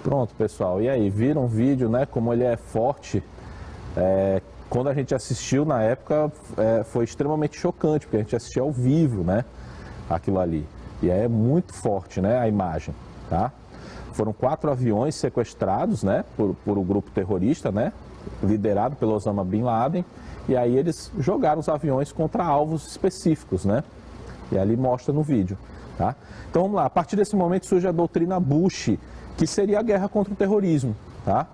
Pronto, pessoal, e aí, viram o vídeo, né, como ele é forte? Quando a gente assistiu na época, foi extremamente chocante, porque a gente assistia ao vivo, né, aquilo ali. E é muito forte, né, a imagem, tá? Foram 4 aviões sequestrados, né, por um grupo terrorista, né, liderado pelo Osama Bin Laden, e aí eles jogaram os aviões contra alvos específicos, né, e ali mostra no vídeo, tá? Então vamos lá, a partir desse momento surge a doutrina Bush, que seria a guerra contra o terrorismo, tá?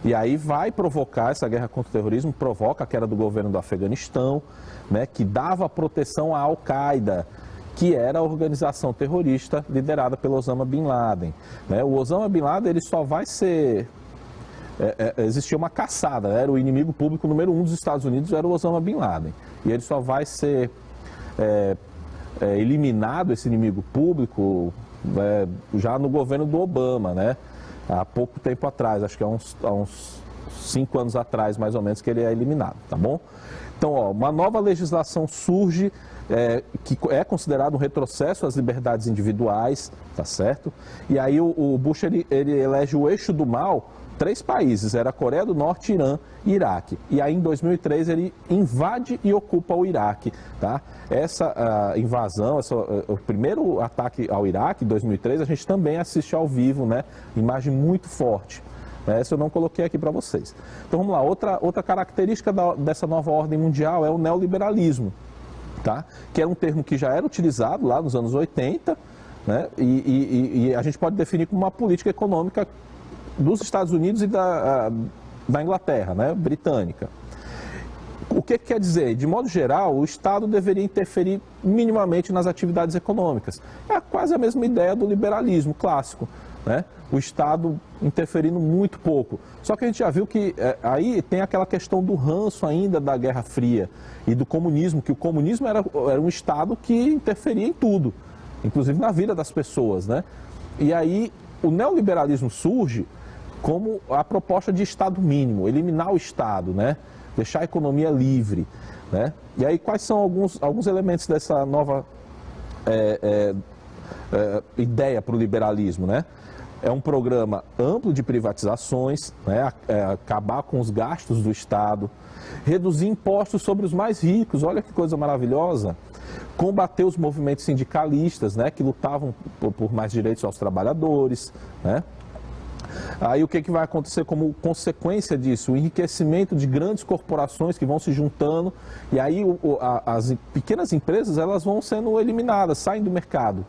E aí vai provocar, essa guerra contra o terrorismo provoca a queda do governo do Afeganistão, né, que dava proteção à Al-Qaeda, que era a organização terrorista liderada pelo Osama Bin Laden, né? O Osama Bin Laden ele só vai ser... existia uma caçada, né? Era o inimigo público número 1 dos Estados Unidos, era o Osama Bin Laden. E ele só vai ser eliminado, esse inimigo público, já no governo do Obama, né? Há pouco tempo atrás, acho que há uns 5 anos atrás, mais ou menos, que ele é eliminado, tá bom? Então, ó, uma nova legislação surge, que é considerado um retrocesso às liberdades individuais, tá certo? E aí o Bush, ele elege o eixo do mal 3 países, era Coreia do Norte, Irã e Iraque. E aí em 2003 ele invade e ocupa o Iraque, tá? Essa invasão, o primeiro ataque ao Iraque, em 2003, a gente também assiste ao vivo, né? Imagem muito forte. Essa eu não coloquei aqui para vocês. Então vamos lá, outra característica dessa nova ordem mundial é o neoliberalismo, tá? Que é um termo que já era utilizado lá nos anos 80, né? E a gente pode definir como uma política econômica dos Estados Unidos e da Inglaterra, né? Britânica. O que quer dizer? De modo geral, o Estado deveria interferir minimamente nas atividades econômicas. É quase a mesma ideia do liberalismo clássico, né? O Estado interferindo muito pouco. Só que a gente já viu que aí tem aquela questão do ranço ainda da Guerra Fria e do comunismo, que o comunismo era um Estado que interferia em tudo, inclusive na vida das pessoas, né? E aí o neoliberalismo surge como a proposta de Estado mínimo, eliminar o Estado, né? Deixar a economia livre, né? E aí quais são alguns elementos dessa nova ideia para o liberalismo, né? É um programa amplo de privatizações, né? Acabar com os gastos do Estado, reduzir impostos sobre os mais ricos, olha que coisa maravilhosa, combater os movimentos sindicalistas, né? Que lutavam por mais direitos aos trabalhadores, né? Aí o que vai acontecer como consequência disso? O enriquecimento de grandes corporações que vão se juntando, e aí as pequenas empresas elas vão sendo eliminadas, saem do mercado,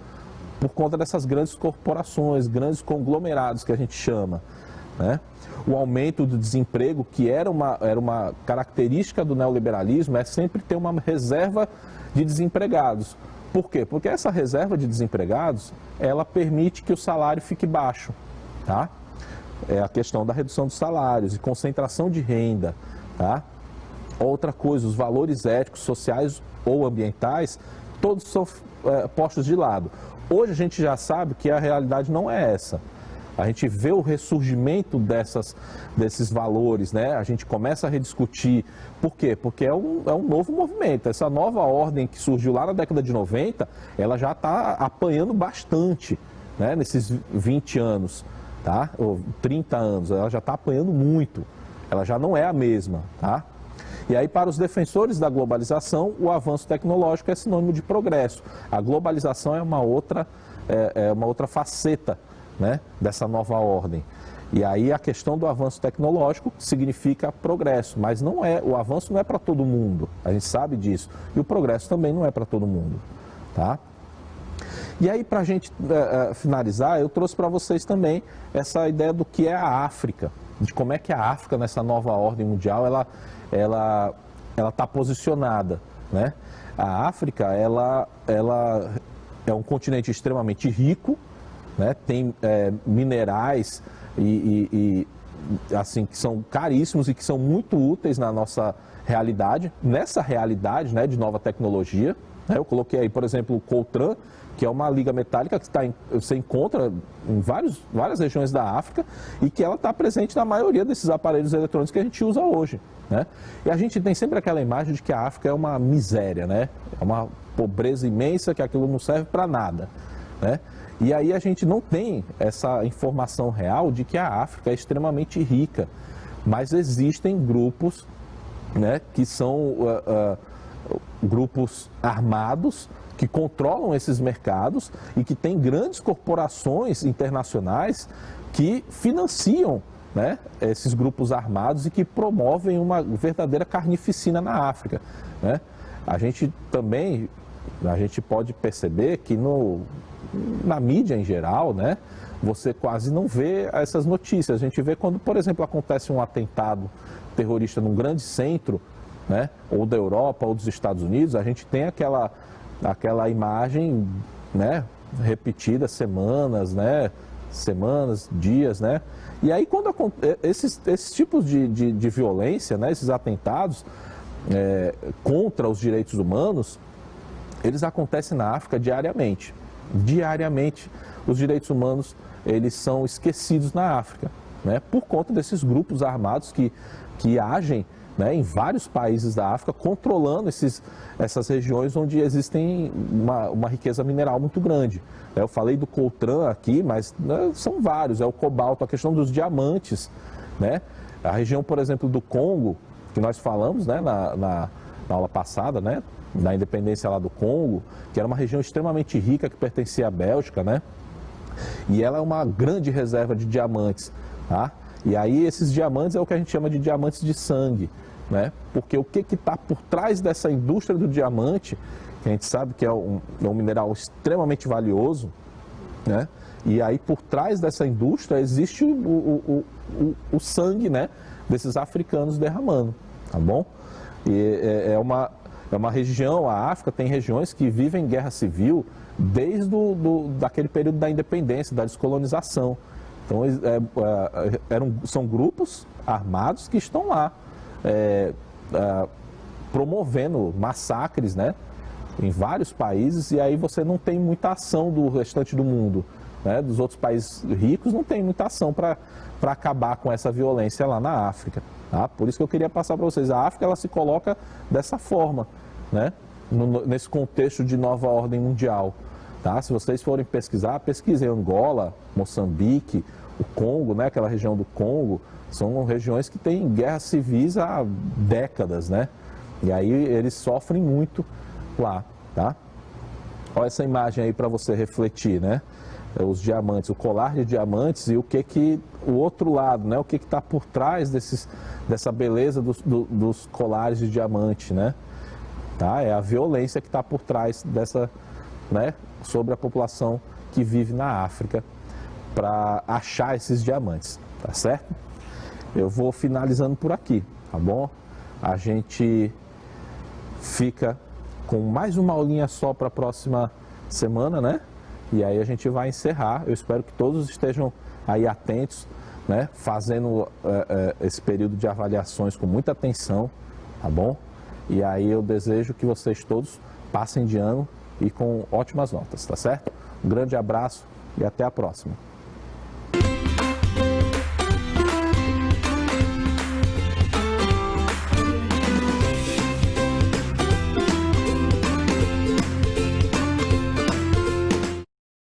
por conta dessas grandes corporações, grandes conglomerados que a gente chama, né? O aumento do desemprego, que era uma característica do neoliberalismo, é sempre ter uma reserva de desempregados. Por quê? Porque essa reserva de desempregados, ela permite que o salário fique baixo, tá? É a questão da redução dos salários e concentração de renda, tá? Outra coisa, os valores éticos, sociais ou ambientais, todos são postos de lado. Hoje a gente já sabe que a realidade não é essa. A gente vê o ressurgimento desses valores, né? A gente começa a rediscutir. Por quê? Porque é um novo movimento. Essa nova ordem que surgiu lá na década de 90, ela já está apanhando bastante, né? Nesses 20 anos, tá? Ou 30 anos, ela já está apanhando muito. Ela já não é a mesma, tá? E aí, para os defensores da globalização, o avanço tecnológico é sinônimo de progresso. A globalização é uma outra faceta, né, dessa nova ordem. E aí a questão do avanço tecnológico significa progresso, mas o avanço não é para todo mundo, a gente sabe disso. E o progresso também não é para todo mundo, tá? E aí, para a gente finalizar, eu trouxe para vocês também essa ideia do que é a África, de como é que a África, nessa nova ordem mundial, ela está posicionada, né? A África, ela é um continente extremamente rico, né? Tem minerais assim, que são caríssimos e que são muito úteis na nossa realidade, nessa realidade, né, de nova tecnologia, né? Eu coloquei aí, por exemplo, o Coltran, que é uma liga metálica que você encontra em várias regiões da África e que ela está presente na maioria desses aparelhos eletrônicos que a gente usa hoje, né? E a gente tem sempre aquela imagem de que a África é uma miséria, né? É uma pobreza imensa, que aquilo não serve para nada, né? E aí a gente não tem essa informação real de que a África é extremamente rica, mas existem grupos, né, que são grupos armados que controlam esses mercados e que têm grandes corporações internacionais que financiam, né, esses grupos armados e que promovem uma verdadeira carnificina na África, né? A gente pode perceber que na mídia em geral, né, você quase não vê essas notícias. A gente vê quando, por exemplo, acontece um atentado terrorista num grande centro, né, ou da Europa ou dos Estados Unidos, a gente tem aquela imagem, né, repetida semanas, dias, né? E aí quando esses tipos de violência, né, esses atentados contra os direitos humanos, eles acontecem na África diariamente. Diariamente os direitos humanos eles são esquecidos na África, né, por conta desses grupos armados que agem, né, em vários países da África, controlando essas regiões onde existem uma riqueza mineral muito grande. Eu falei do Coltran aqui, mas, né, são vários, é o cobalto, a questão dos diamantes, né? A região, por exemplo, do Congo, que nós falamos, né, na aula passada, né, da independência lá do Congo, que era uma região extremamente rica que pertencia à Bélgica, né? E ela é uma grande reserva de diamantes, tá? E aí esses diamantes é o que a gente chama de diamantes de sangue, né? Porque o que está por trás dessa indústria do diamante, que a gente sabe que é um mineral extremamente valioso, né? E aí por trás dessa indústria existe o sangue, né, desses africanos derramando, tá bom? E é uma região, a África tem regiões que vivem guerra civil desde daquele período da independência, da descolonização. Então são grupos armados que estão lá promovendo massacres, né, em vários países, e aí você não tem muita ação do restante do mundo, né, dos outros países ricos não tem muita ação para acabar com essa violência lá na África. Tá? Por isso que eu queria passar para vocês, a África ela se coloca dessa forma, né, nesse contexto de nova ordem mundial. Tá? Se vocês forem pesquisar, pesquisem Angola, Moçambique, o Congo, né, aquela região do Congo, são regiões que têm guerras civis há décadas, né? E aí eles sofrem muito lá, tá? Olha essa imagem aí para você refletir, né? Os diamantes, o colar de diamantes e o outro lado, né? O que está por trás dessa beleza dos colares de diamante, né? Tá? É a violência que está por trás dessa, né? Sobre a população que vive na África para achar esses diamantes, tá certo? Eu vou finalizando por aqui, tá bom? A gente fica com mais uma aulinha só para a próxima semana, né? E aí a gente vai encerrar. Eu espero que todos estejam aí atentos, né? Fazendo esse período de avaliações com muita atenção, tá bom? E aí eu desejo que vocês todos passem de ano e com ótimas notas, tá certo? Um grande abraço e até a próxima.